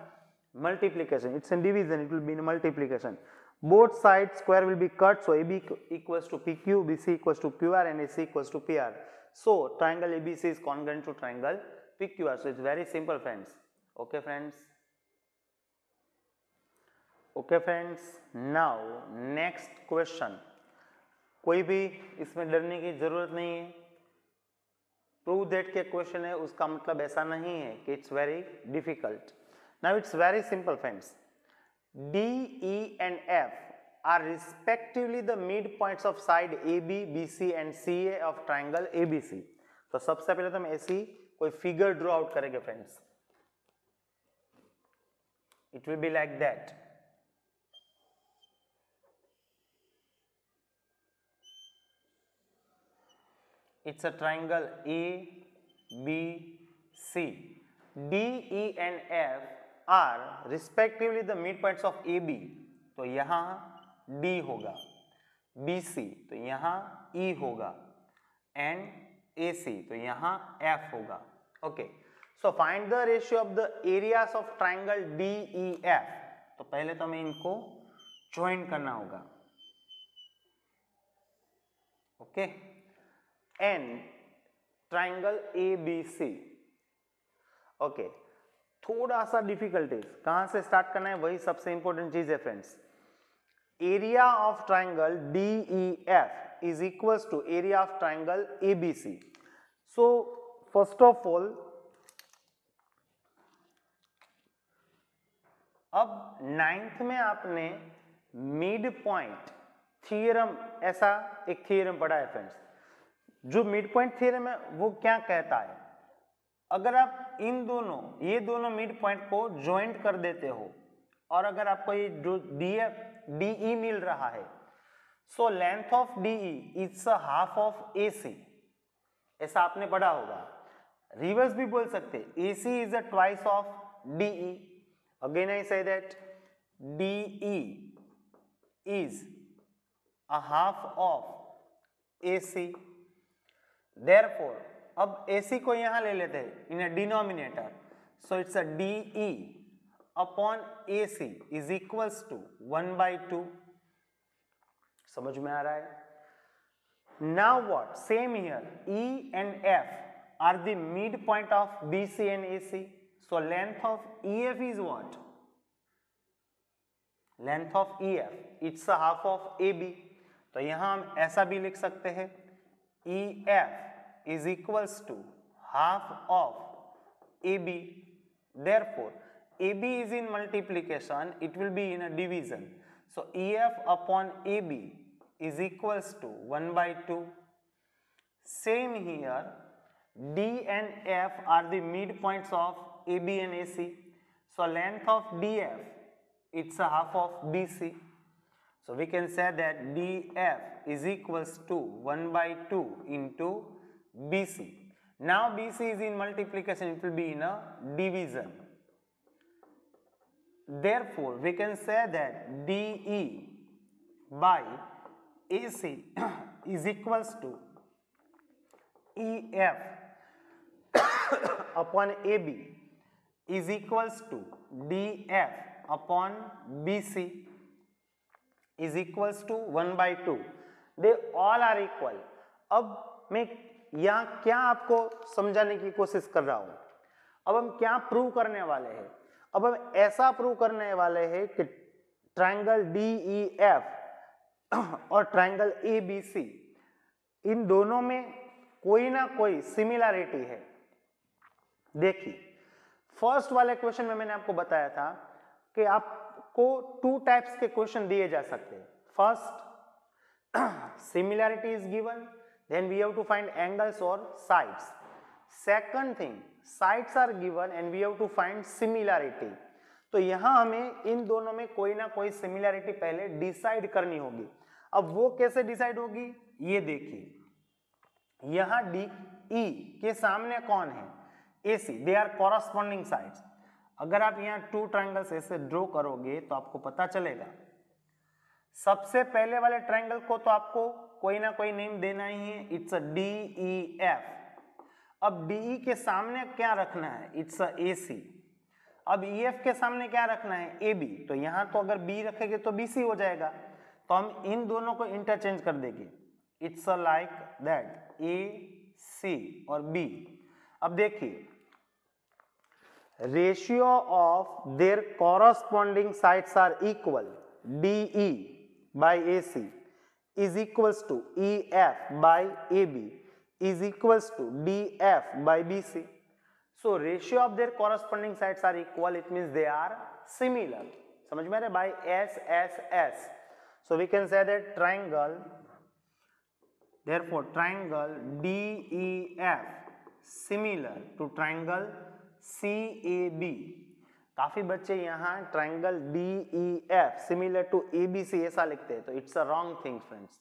Speaker 1: multiplication. It's in division, it will be in a multiplication. Both sides square will be cut, so AB equals to PQ, BC equals to QR and AC equals to PR. So triangle ABC is congruent to triangle PQR. So it's very simple friends. Okay friends. Okay friends. Now next question. कोई भी इसमें डरने की जरूरत नहीं है। प्रूव दैट के क्वेश्चन है उसका मतलब ऐसा नहीं है कि it's very difficult. Now it's very simple friends, D, E and F are respectively the midpoints of side AB, BC and CA of triangle ABC. तो सबसे पहले तो हम ऐसी कोई फिगर ड्रॉ आउट करेंगे friends, it will be like that. It's a triangle A, B, C. D, E and F are respectively the midpoints of AB. तो यहाँ D होगा, BC तो यहाँ E होगा and AC तो यहाँ F होगा. Okay. So find the ratio of the areas of triangle DEF. तो पहले तो हमें इनको ज्वाइन करना होगा. Okay. And triangle ABC. Okay, थोड़ा सा डिफिकल्टीज कहां से स्टार्ट करना है वही सबसे इंपॉर्टेंट चीज है friends. Area of triangle DEF is equals to area of triangle ABC. So first of all अब 9th में आपने मिड पॉइंट थियरम, ऐसा एक थियरम पढ़ा है फ्रेंड्स। जो मिड पॉइंट थ्योरम है वो क्या कहता है, अगर आप इन दोनों, ये दोनों मिड पॉइंट को ज्वाइंट कर देते हो और अगर आपको ये जो DE मिल रहा है, so length of DE is half of AC, ऐसा आपने पढ़ा होगा। रिवर्स भी बोल सकते, AC is a twice of DE. Again I say that DE is a half of AC. Therefore, अब AC को यहाँ ले लेते हैं in a denominator. So it's a DE upon AC is equals to 1/2. समझ में आ रहा है? Now what? Same here. E and F are the midpoint of BC and AC. So length of EF is what? Length of EF. It's a half of AB. तो यहाँ हम ऐसा भी लिख सकते हैं EF is equals to half of AB. Therefore, AB is in multiplication, it will be in a division. So EF upon AB is equals to 1/2. Same here, D and F are the midpoints of AB and AC. So length of DF, it's a half of BC. So we can say that DF is equals to 1/2 into BC. Now BC is in multiplication, it will be in a division. Therefore, we can say that DE by AC is equals to EF upon AB is equals to DF upon BC is equals to 1/2. They all are equal. अब मैं यहाँ क्या आपको समझाने की कोशिश कर रहा हूं, अब हम क्या प्रूव करने वाले हैं? अब हम ऐसा प्रूव करने वाले हैं कि ट्रायंगल DEF और ट्रायंगल ABC इन दोनों में कोई ना कोई सिमिलरिटी है। देखिए, फर्स्ट वाले क्वेश्चन में मैंने आपको बताया था कि आपको 2 टाइप्स के क्वेश्चन दिए जा सकते हैं। First, similarity is given, then we have to find angles or sides. Second thing, sides are given and we have to find similarity. तो यहाँ हमें इन दोनों में कोई ना कोई सिमिलरिटी पहले डिसाइड करनी होगी। अब वो कैसे डिसाइड होगी, ये देखिए, यहाँ DE के सामने कौन है? AC. They are corresponding sides. अगर आप यहाँ 2 ट्रायंगल्स ऐसे ड्रॉ करोगे तो आपको पता चलेगा। सबसे पहले वाले ट्रायंगल को तो आपको कोई ना कोई नेम देना ही है, इट्स अ DEF. अब DE के सामने क्या रखना है? It's a AC. अब EF के सामने क्या रखना है? AB. तो यहाँ तो अगर B रखेंगे तो BC हो जाएगा, तो हम इन दोनों को इंटरचेंज कर देंगे। It's a like that AC और B. अब देखिए, ratio of their corresponding sides are equal, DE by AC is equals to EF by AB is equals to DF by BC. So ratio of their corresponding sides are equal, it means they are similar. समझ में आ रहा है? By S. So we can say that triangle, therefore triangle DEF similar to triangle CAB. काफी बच्चे यहाँ triangle DEF similar to ABC ऐसा लिखते हैं, तो it's a wrong thing friends.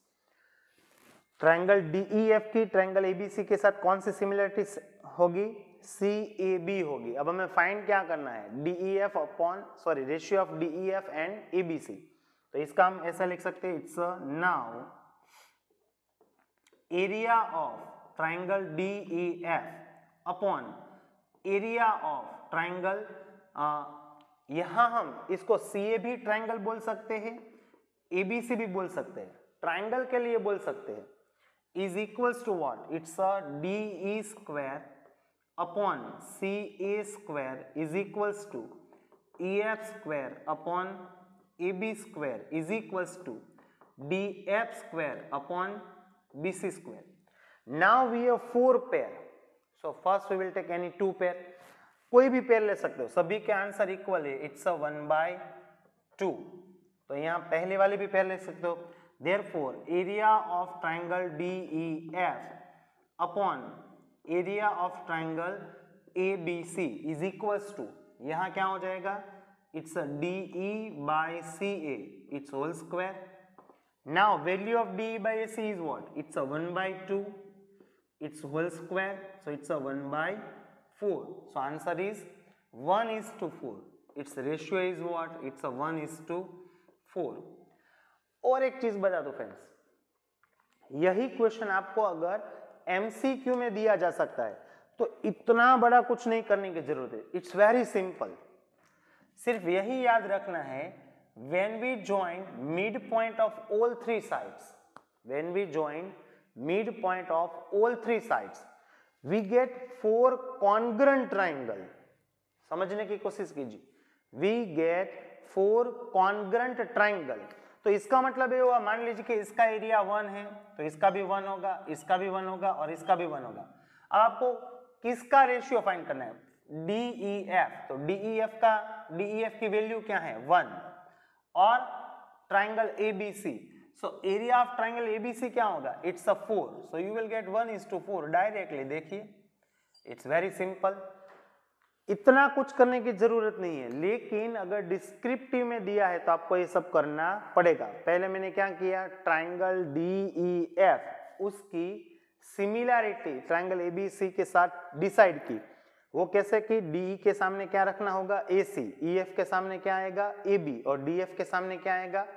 Speaker 1: Triangle DEF की ट्रायंगल ABC के साथ कौन सी सिमिलरिटी होगी? CAB होगी। अब हमें फाइंड क्या करना है? DEF upon ratio of DEF and ABC। तो इसका हम ऐसा लिख सकते हैं, it's now area of triangle DEF upon area of triangle, यहां हम इसको CAB ट्रायंगल बोल सकते हैं, ABC भी बोल सकते हैं, ट्रायंगल के लिए बोल सकते हैं, is equals to what? It's a DE square upon CA square is equals to EF square upon AB square is equals to DF square upon BC square. Now we have 4 pair, so first we will take any 2 pair, कोई भी पेयर ले सकते हो, सभी के आंसर इक्वल है, इट्स अ 1/2. तो यहाँ पहले वाली भी पेयर ले सकते हो. Therefore area of triangle DEF upon area of triangle ABC is equals to, यहाँ क्या हो जाएगा? It's a DE by CA, it's whole square. Now value of DE by AC is what? It's a 1/2, it's whole square, so it's a 1/4. So answer is 1:4. Its ratio is what? It's a 1:4. और एक चीज बता दो फ्रेंड्स, यही क्वेश्चन आपको अगर एमसीक्यू में दिया जा सकता है तो इतना बड़ा कुछ नहीं करने की जरूरत है. It's very simple. सिर्फ यही याद रखना है, when we join midpoint of all three sides, when we join midpoint of all three sides, we get four congruent triangle. समझने की कोशिश कीजिए. We get four congruent triangle. तो इसका मतलब ये हुआ, मान लीजिए कि इसका एरिया 1 है तो इसका भी 1 होगा, इसका भी 1 होगा और इसका भी 1 होगा. अब आपको किसका रेशियो फाइंड करना है? DEF. तो DEF की वैल्यू क्या है? 1. और triangle ABC, so area of triangle ABC क्या होगा? It's a 4. So you will get 1:4 directly. देखिए, इट्स वेरी सिंपल. इतना कुछ करने की जरूरत नहीं है, लेकिन अगर डिस्क्रिप्टिव में दिया है तो आपको ये सब करना पड़ेगा. पहले मैंने क्या किया? ट्राइंगल DEF उसकी सिमिलैरिटी ट्राइंगल ABC के साथ डिसाइड की. वो कैसे कि DE के सामने क्या रखना होगा? AC, EF के सामने क्या आएगा? AB, और DF के सामने क्या आएगा?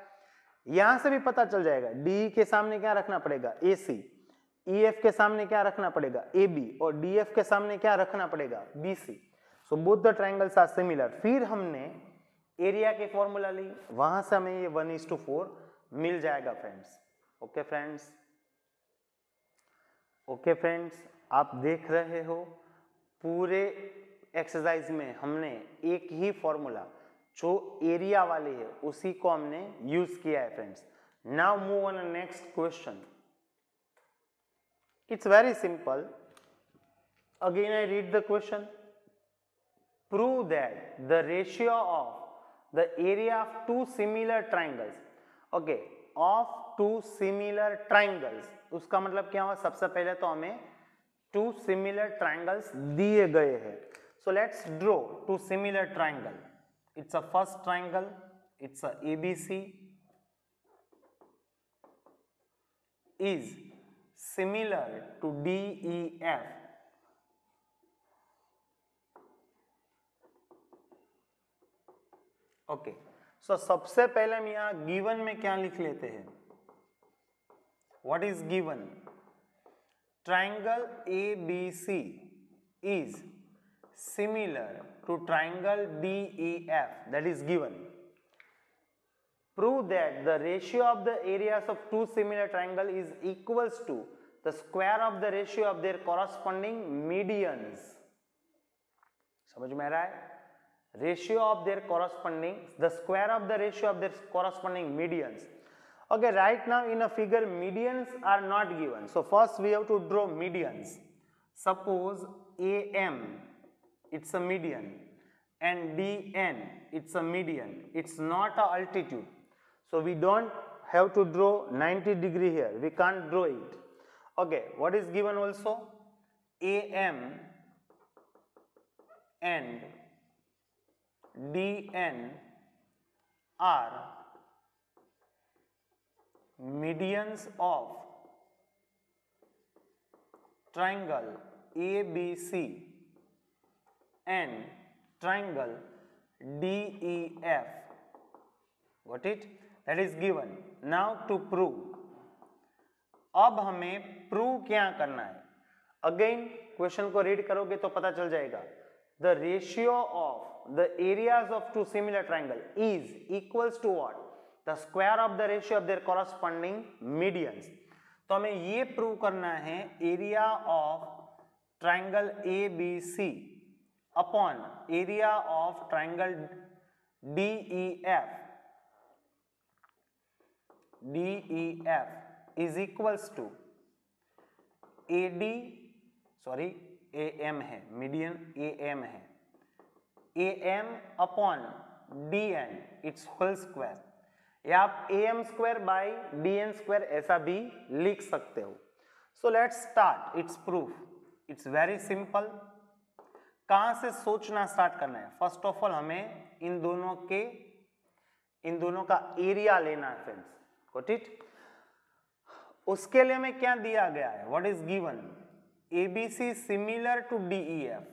Speaker 1: यहां से भी पता चल जाएगा. DE के सामने क्या रखना पड़ेगा? AC, EF के सामने क्या रखना पड़ेगा? AB, और DF के सामने क्या रखना पड़ेगा? BC. So both the triangles are similar. फिर हमने एरिया की फॉर्मूला ली, वहां से हमें ये 1:4 मिल जाएगा friends. Okay friends, okay friends, आप देख रहे हो पूरे एक्सरसाइज में हमने एक ही फॉर्मूला जो एरिया वाली है उसी को हमने यूज किया है friends. Now move on next question. It's very simple. Again I read the question. Prove that the ratio of the area of two similar triangles, okay, of two similar triangles, उसका मतलब क्या हुआ? सबसे पहले तो हमें two similar triangles दिए गए हैं. So let's draw two similar triangle. It's a first triangle, it's a ABC is similar to DEF. Okay, so सबसे पहले हम यहां गिवन में क्या लिख लेते हैं? What is given? Triangle ABC is similar to triangle DEF, that is given. Prove that the ratio of the areas of two similar triangle is equals to the square of the ratio of their corresponding medians. समझ में आ रहा है? Ratio of their corresponding, the square of the ratio of their corresponding medians. Okay, right now in a figure medians are not given, so first we have to draw medians. Suppose AM, it's a median, and DN, it's a median. It's not a altitude, so we don't have to draw 90 degree here. We can't draw it. Okay, what is given also? AM and DN are medians of triangle ABC and triangle DEF. Got it? That is given. Now to prove. अब हमें प्रूव क्या करना है? अगेन क्वेश्चन को रीड करोगे तो पता चल जाएगा. The ratio of the areas of two similar triangle is equals to what? The square of the ratio of their corresponding medians. तो हमें ये प्रूव करना है area of triangle ABC upon area of triangle DEF is equals to AM है, मीडियन AM है, AM upon DN it's whole square, या आप AM square by DN square ऐसा भी लिख सकते हो. So let's start its proof. It's very simple. कहां से सोचना स्टार्ट करना है? फर्स्ट ऑफ ऑल हमें इन दोनों का एरिया लेना है फ्रेंड्स. Got it? उसके लिए हमें क्या दिया गया है? What is given? ABC similar to DEF.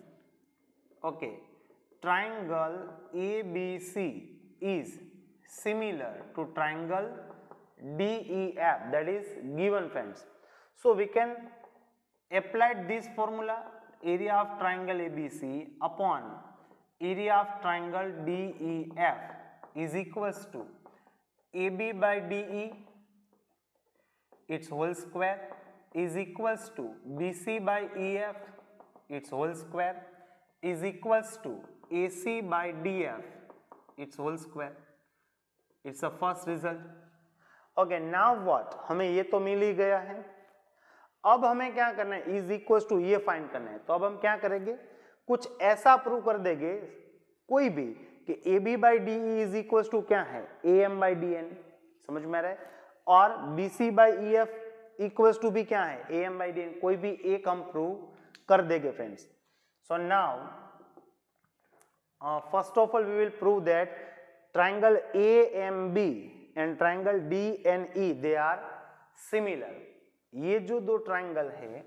Speaker 1: Okay, triangle ABC is similar to triangle DEF, that is given friends. So we can apply this formula, area of triangle ABC upon area of triangle DEF is equals to AB by DE its whole square is equals to BC by EF its whole square is equals to AC by DF its whole square. It's the first result. Okay, now what? हमें ये तो मिल ही गया है, अब हमें क्या करना है, इज इक्वल टू ये फाइंड करना है. तो अब हम क्या करेंगे, कुछ ऐसा प्रूव कर देंगे कोई भी कि A B by D is equal to क्या है, A M by D N, समझ में आ रहा है, और B C by E F equal to भी क्या है, A M by D N, कोई भी एक हम प्रूव कर देंगे friends. So now first of all we will prove that triangle AMB and triangle DNE they are similar. ये जो दो ट्राइंगल है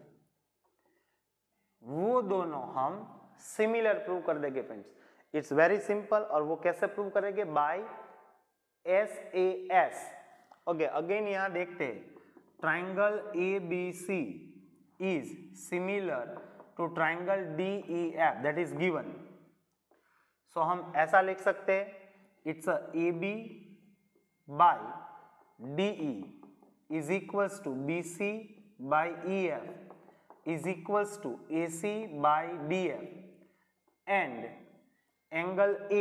Speaker 1: वो दोनों हम सिमिलर प्रूव कर देंगे फ्रेंड्स. It's very simple. और वो कैसे प्रूव करेंगे, बाय SAS. ओके, अगेन यहां देखते हैं, triangle ABC is similar to triangle DEF that is given. So हम ऐसा लिख सकते हैं, it's a AB by DE is equals to BC by EF is equals to AC by DF and angle A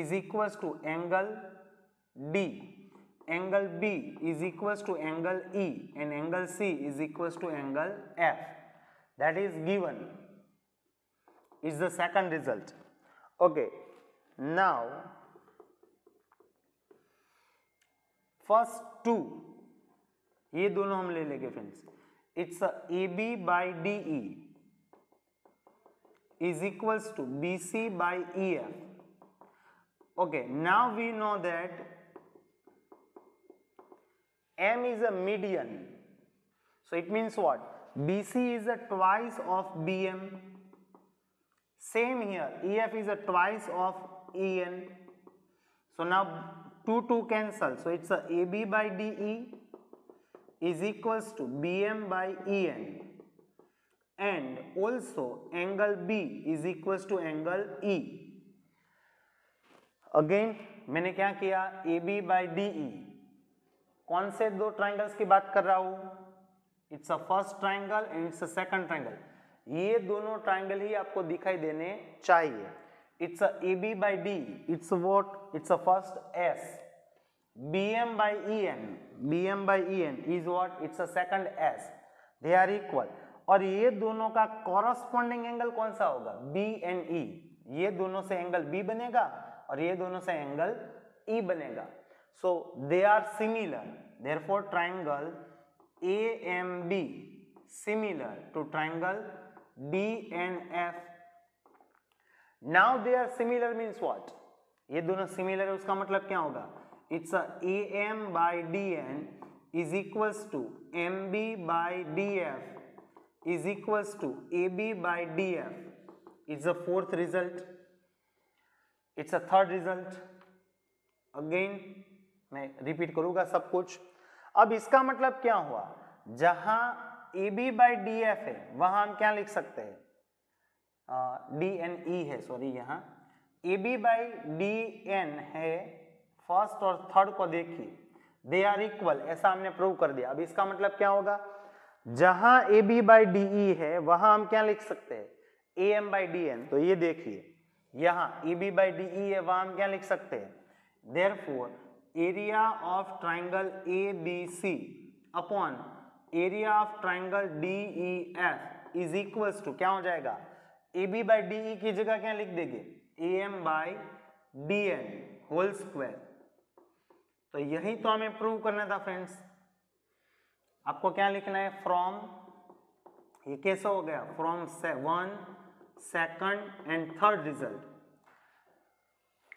Speaker 1: is equals to angle D, angle B is equals to angle E and angle C is equals to angle F. That is given, is the second result. Okay. Now first two ये दोनों हम ले लेंगे friends. It's A B by D E is equals to B C by E F. Okay, now we know that M is a median, so it means what, BC is a twice of BM. Same here, EF is a twice of EN. So now 2 cancel, so it's a AB by DE is equals to BM by EN and also angle B is equals to angle E. Again मैंने क्या किया, AB by DE, कौन से दो ट्राइंगल्स की बात कर रहा हूं, it's a first triangle and it's a second triangle. ये दोनों ट्राइंगल ही आपको दिखाई देने चाहिए. It's a AB by D. It's what? It's a first S. BM by EN. BM by EN is what? It's a second S. They are equal. और ये दोनों का corresponding एंगल कौन सा होगा, B and E. ये दोनों से एंगल B बनेगा और ये दोनों से एंगल E बनेगा. So they are similar. Therefore triangle AMB similar to triangle DNF. Now they are similar means what, ये दोनों similar है उसका मतलब क्या होगा, it's a AM by DN is equals to MB by DF is equals to AB by DF. It's the fourth result. It's a third result. Again मैं रिपीट करूंगा सब कुछ. अब इसका मतलब क्या हुआ, जहां AB by DF है वहां हम क्या लिख सकते हैं, DNE है, सॉरी यहाँ AB by DN है, फर्स्ट और थर्ड को देखिए दे आर इक्वल, ऐसा हमने प्रूव कर दिया. अब इसका मतलब क्या होगा, जहां AB by DE है वहां हम क्या लिख सकते हैं, AM by DN. तो ये देखिए यहाँ AB by DE है वहां हम क्या लिख सकते हैं, therefore area of triangle ABC upon area of triangle DEF is equals to क्या हो जाएगा, AB by DE की जगह क्या लिख देंगे, AM by DN whole square. तो यही तो हमें प्रूव करना था फ्रेंड्स. आपको क्या लिखना है, फ्रॉम, ये कैसे हो गया, from 1 second and third result.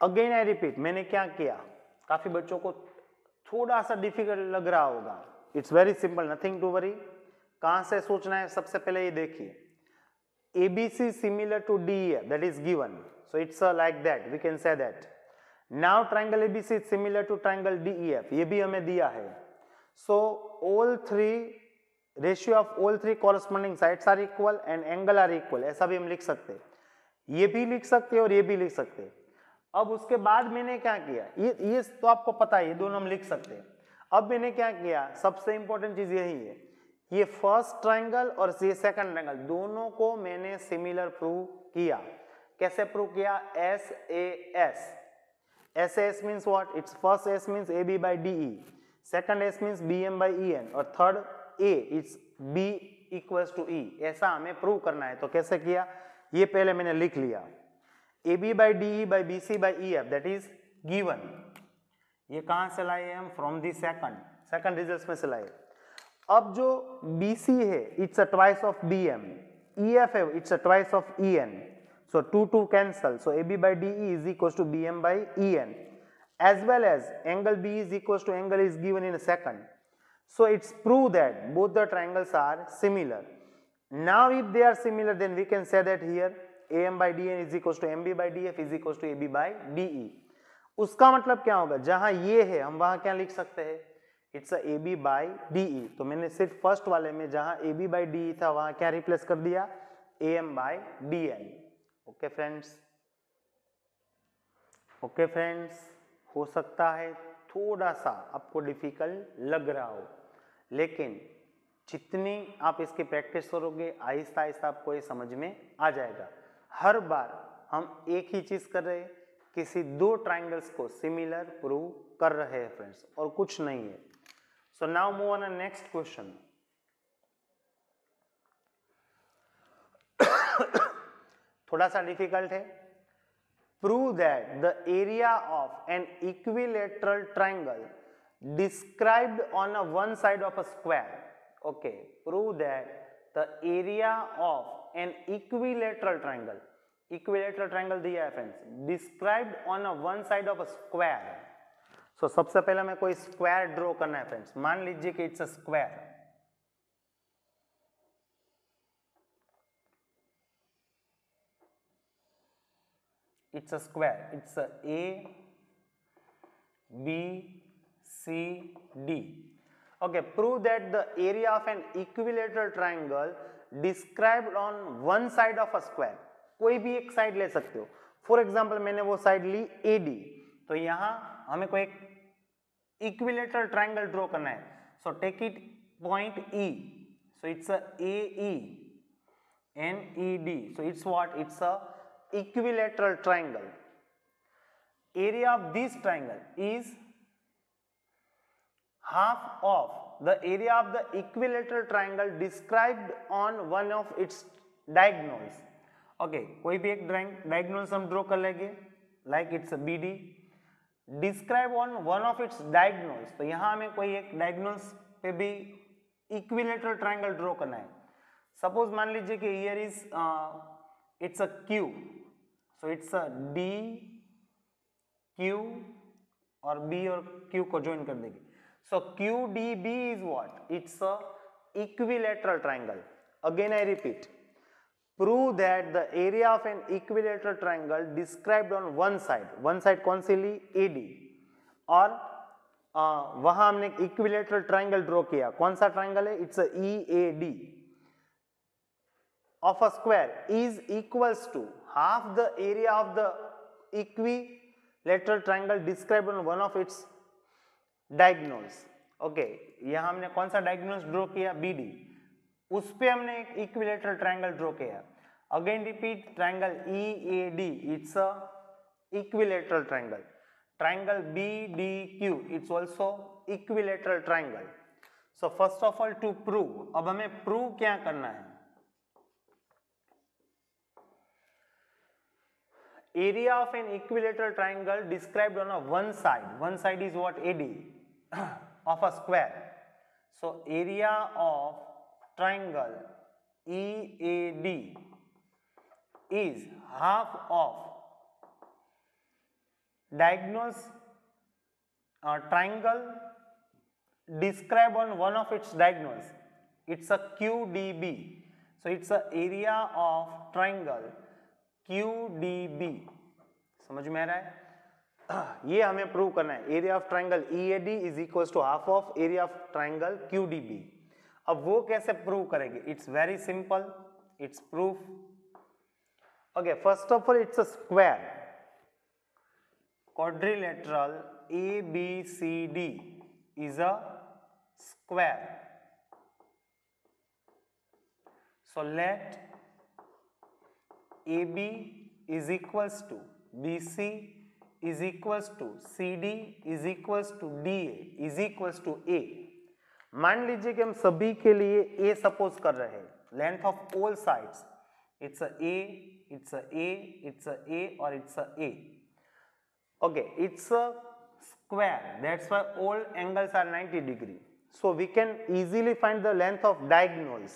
Speaker 1: Again I repeat, मैंने क्या किया, काफी बच्चों को थोड़ा सा डिफिकल्ट लग रहा होगा. It's very simple, nothing to worry. कहां से सोचना है, सबसे पहले ये देखिए, ABC similar to DEF, that is given. So it's like that, we can say that. Now triangle ABC is similar to triangle DEF, ये भी हमें दिया है. So all three, ratio of all three corresponding sides are equal and angle are equal, ऐसा भी हम लिख सकते हैं. ये भी लिख सकते हैं और ये भी लिख सकते हैं. अब उसके बाद मैंने क्या किया, ये तो आपको पता है, ये दोनों हम लिख सकते हैं. अब मैंने क्या किया, सबसे इंपॉर्टेंट चीज यही है, ये फर्स्ट ट्रायंगल और ये सेकंड ट्रायंगल दोनों को मैंने सिमिलर प्रूव किया. कैसे प्रूव किया? SAS. SAS means what? Its first S means AB by DE, second S means BM by EN और third A, it's B equals to E. ऐसा हमें प्रूव करना है. तो कैसे किया, ये पहले मैंने लिख लिया. AB by DE by BC by EF, that is given. ये कहाँ से लाए हम? फ्रॉम दी सेकंड रिजल्ट में से लाए. अब जो BC है, it's a twice of BM, EF है, it's a twice of EN. So 2 cancel. So AB by DE is equals to BM by EN, as well as angle B is equals to angle is given in a second. So it's proved that both the triangles are similar. Now if they are similar, then we can say that here AM by DN is equals to MB by DF is equals to AB by DE. उसका मतलब क्या होगा, जहां ये है हम वहां क्या लिख सकते हैं, it's a AB by DE. तो मैंने सिर्फ फर्स्ट वाले में जहां AB by DE था वहां क्या रिप्लेस कर दिया, AM by DN. Okay friends, हो सकता है थोड़ा सा आपको डिफिकल्ट लग रहा हो, लेकिन जितनी आप इसकी प्रैक्टिस करोगे आहिस्ता आहिस्ता आपको ये समझ में आ जाएगा. हर बार हम एक ही चीज कर रहे हैं, किसी दो ट्राइंगल्स को सिमिलर प्रूव कर रहे हैं फ्रेंड्स, और कुछ नहीं है. So now move on next question. थोड़ा सा डिफिकल्ट है. Prove that the area of an equilateral triangle described on a one side of a square. Okay, prove that the area of an equilateral triangle, equilateral triangle दिया है friends, described on a one side of a square. So सबसे पहले हमें कोई स्क्वायर ड्रॉ करना है फ्रेंड्स. मान लीजिए कि it's a square. It's a square. It's a B, C, D. Okay, prove that the area of an equilateral triangle described on one side of a square. कोई भी एक साइड ले सकते हो. फॉर एग्जाम्पल मैंने वो साइड ली AD, तो यहां हमें कोई एक इक्विलेटरल ट्राइंगल ड्रॉ करना है. So take it point E. So it's a AE and ED. So it's what? It's a equilateral triangle. Area of this triangle is half of the area of the equilateral triangle described on one of its diagonals. Okay, कोई भी एक diagonals हम draw कर लेंगे, like it's a BD. Describe on one of its diagonals. तो यहाँ हमें कोई एक diagonals पे भी equilateral triangle draw करना है. Suppose मान लीजिए कि here is it's a Q. So it's a D, Q और B और Q को join कर देंगे. So QDB is what? It's a equilateral triangle. Again I repeat. Prove that the area of an equilateral triangle described on one side. One side कौन सी ली? AD. और वहां हमने equilateral triangle draw किया. कौन सा triangle है? It's a EAD. Of a square is equals to half the area of the equilateral triangle described on one of its diagonals. Okay, यहाँ हमने कौन सा diagonals draw किया? BD. उस पे हमने एक equilateral triangle draw किया. Again repeat, triangle EAD, it's a equilateral triangle. Triangle BDQ, it's also equilateral triangle. So first of all to prove, अब हमें prove क्या करना है? Area of an equilateral triangle described on a one side is what? AD of a square. So area of triangle EAD is half of diagonals triangle described on one of its diagonals. It's a QDB. So it's the area of triangle QDB. समझ में आ रहा है? ये हमें प्रूव करना है. Area of triangle EAD is equal to half of area of triangle QDB. अब वो कैसे प्रूव करेंगे? It's very simple. It's proof. Okay, first of all it's a square. Quadrilateral ABCD is a square. So let AB is equals to BC is equals to CD is equals to DA is equals to A. मान लीजिए कि हम सभी के लिए A सपोज कर रहे हैं. Length of all sides it's a A, it's a A, it's a A और it's a A. Okay, it's a square. That's why all angles are 90 degree. So we can easily find the length of diagonals.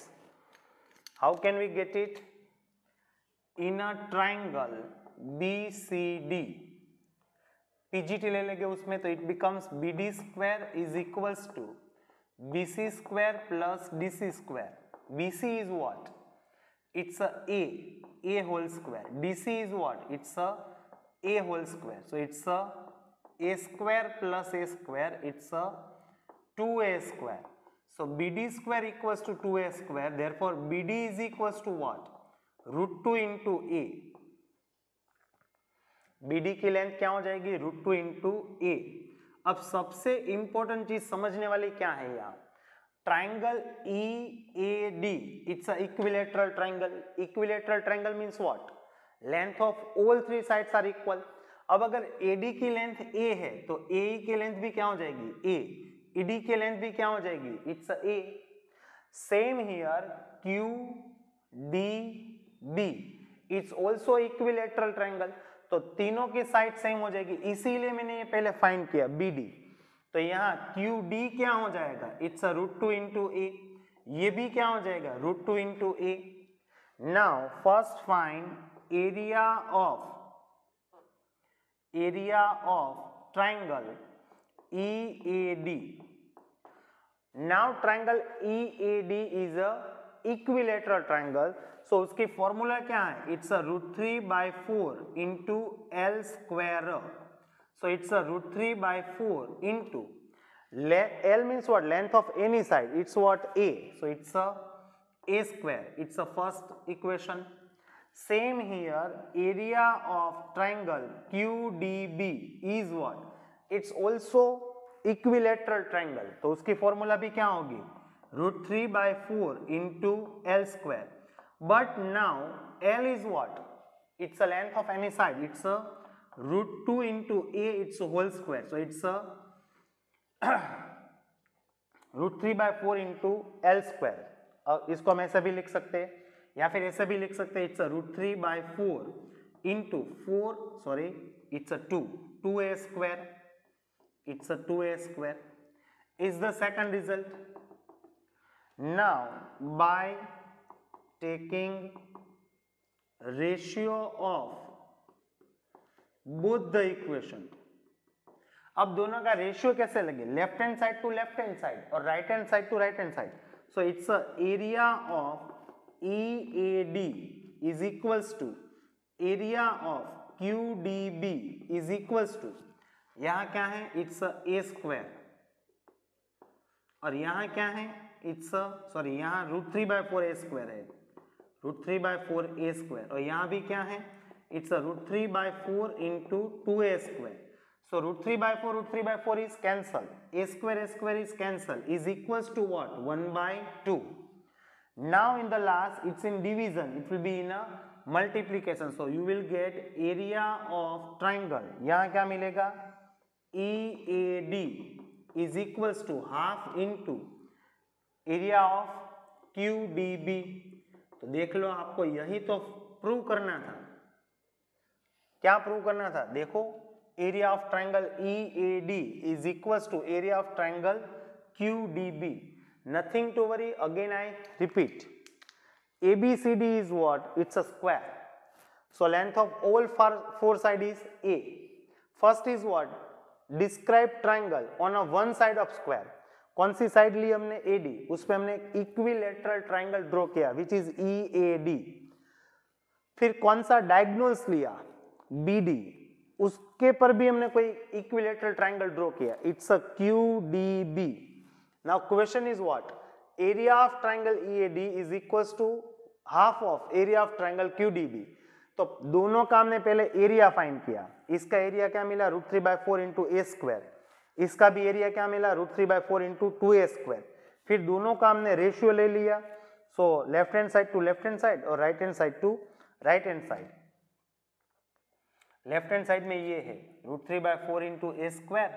Speaker 1: How can we get it? In a triangle BCD, PGT ले लेंगे उसमें, तो it becomes BD square is equals to BC square plus DC square. BC is what? It's a whole square. DC is what? It's a whole square. So it's a square plus a square. It's a 2a square. So BD square equals to 2a square. Therefore BD is equals to what? Root 2 into a. BD की लेंथ क्या हो जाएगी? Root 2 into a. अब सबसे इंपॉर्टेंट चीज समझने वाली क्या है यहाँ? Triangle EAD. It's a equilateral triangle. Equilateral triangle means what? Length of all three sides are equal. अब अगर AD की लेंथ A है तो AE की लेंथ भी क्या हो जाएगी? A. ED की लेंथ भी क्या हो जाएगी? It's A. Same here QDB it's also equilateral triangle. तो तीनों की साइड सेम हो जाएगी, इसीलिए मैंने ये पहले फाइंड किया BD. तो यहाँ QD क्या हो जाएगा? It's a root 2 into A. ये भी क्या हो जाएगा? Root 2 into A. Now first find area of triangle EAD. Now triangle EAD is a equilateral triangle. So उसकी फॉर्मूला क्या है? It's a root 3 by 4 into L square. So it's a root 3 by 4 into L means what? Length of any side. It's what? A. So it's a square. It's a first equation. Same here, area of triangle QDB is what? It's also equilateral triangle. तो उसकी फॉर्मूला भी क्या होगी? root 3 by 4 into L square. But now L is what? It's a length of any side. It's a root 2 into A. It's a whole square. So it's a root 3 by 4 into L square. इसको हम ऐसे भी लिख सकते हैं या फिर ऐसे भी लिख सकते हैं. It's a root 3 by 4 into 4, sorry, it's a 2a square. It's a 2a square is the second result. Now by taking ratio of both the equation, अब दोनों का रेशियो कैसे लगे? Left hand side to left hand side और right hand side to right hand side. So it's a area of EAD is equals to area of QDB is equals to, यहाँ क्या है? It's a square. और यहाँ क्या है? It's sorry, यहाँ रूट 3 by 4 a square है. Root 3 by 4 a square. और यहाँ भी क्या है? It's a root 3 by 4 into 2a square. So root 3 by 4 is cancelled. A square is cancelled. Is equals to what? 1 by 2. Now in the last, it's in division. It will be in a multiplication. So you will get area of triangle. यहाँ क्या मिलेगा? EAD is equals to half into area of QDB. तो देख लो, आपको यही तो प्रूव करना था. क्या प्रूव करना था? देखो, area of triangle EAD is equals to area of triangle QDB. Nothing to worry. Again I repeat, ABCD is what? It's a square. So length of all four sides is A. First is what? Describe triangle on a one side of square. कौन सी साइड ली हमने, एडी, उस पे हमने इक्विलेटरल ट्राइंगल ड्रॉ किया विच इज ईएडी। फिर कौन सा डायगोनल्स लिया, बीडी, उसके पर भी हमने कोई इक्विलेटरल ट्राइंगल ड्रॉ किया, it's a QDB. Now question is what, area of triangle EAD is equals to half of area of triangle QDB. तो दोनों का हमने पहले एरिया फाइंड किया, इसका एरिया क्या मिला, √3/4 इंटू ए स्क्वायर, इसका भी एरिया क्या मिला, √3/4 इंटू 2a स्क्वायर। फिर दोनों का हमने रेशियो ले लिया, so left hand side to left hand side और right hand side to right hand side. Left hand side में ये है √3/4 इंटू ए स्क्वायर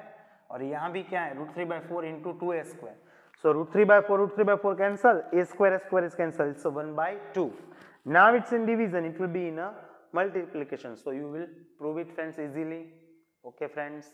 Speaker 1: और यहाँ भी क्या है √3/4 into 2a square. So √3/4 cancel, a square is cancel, it's 1/2. Now it's in division, it will be in a multiplication. So you will prove it friends easily. Okay friends.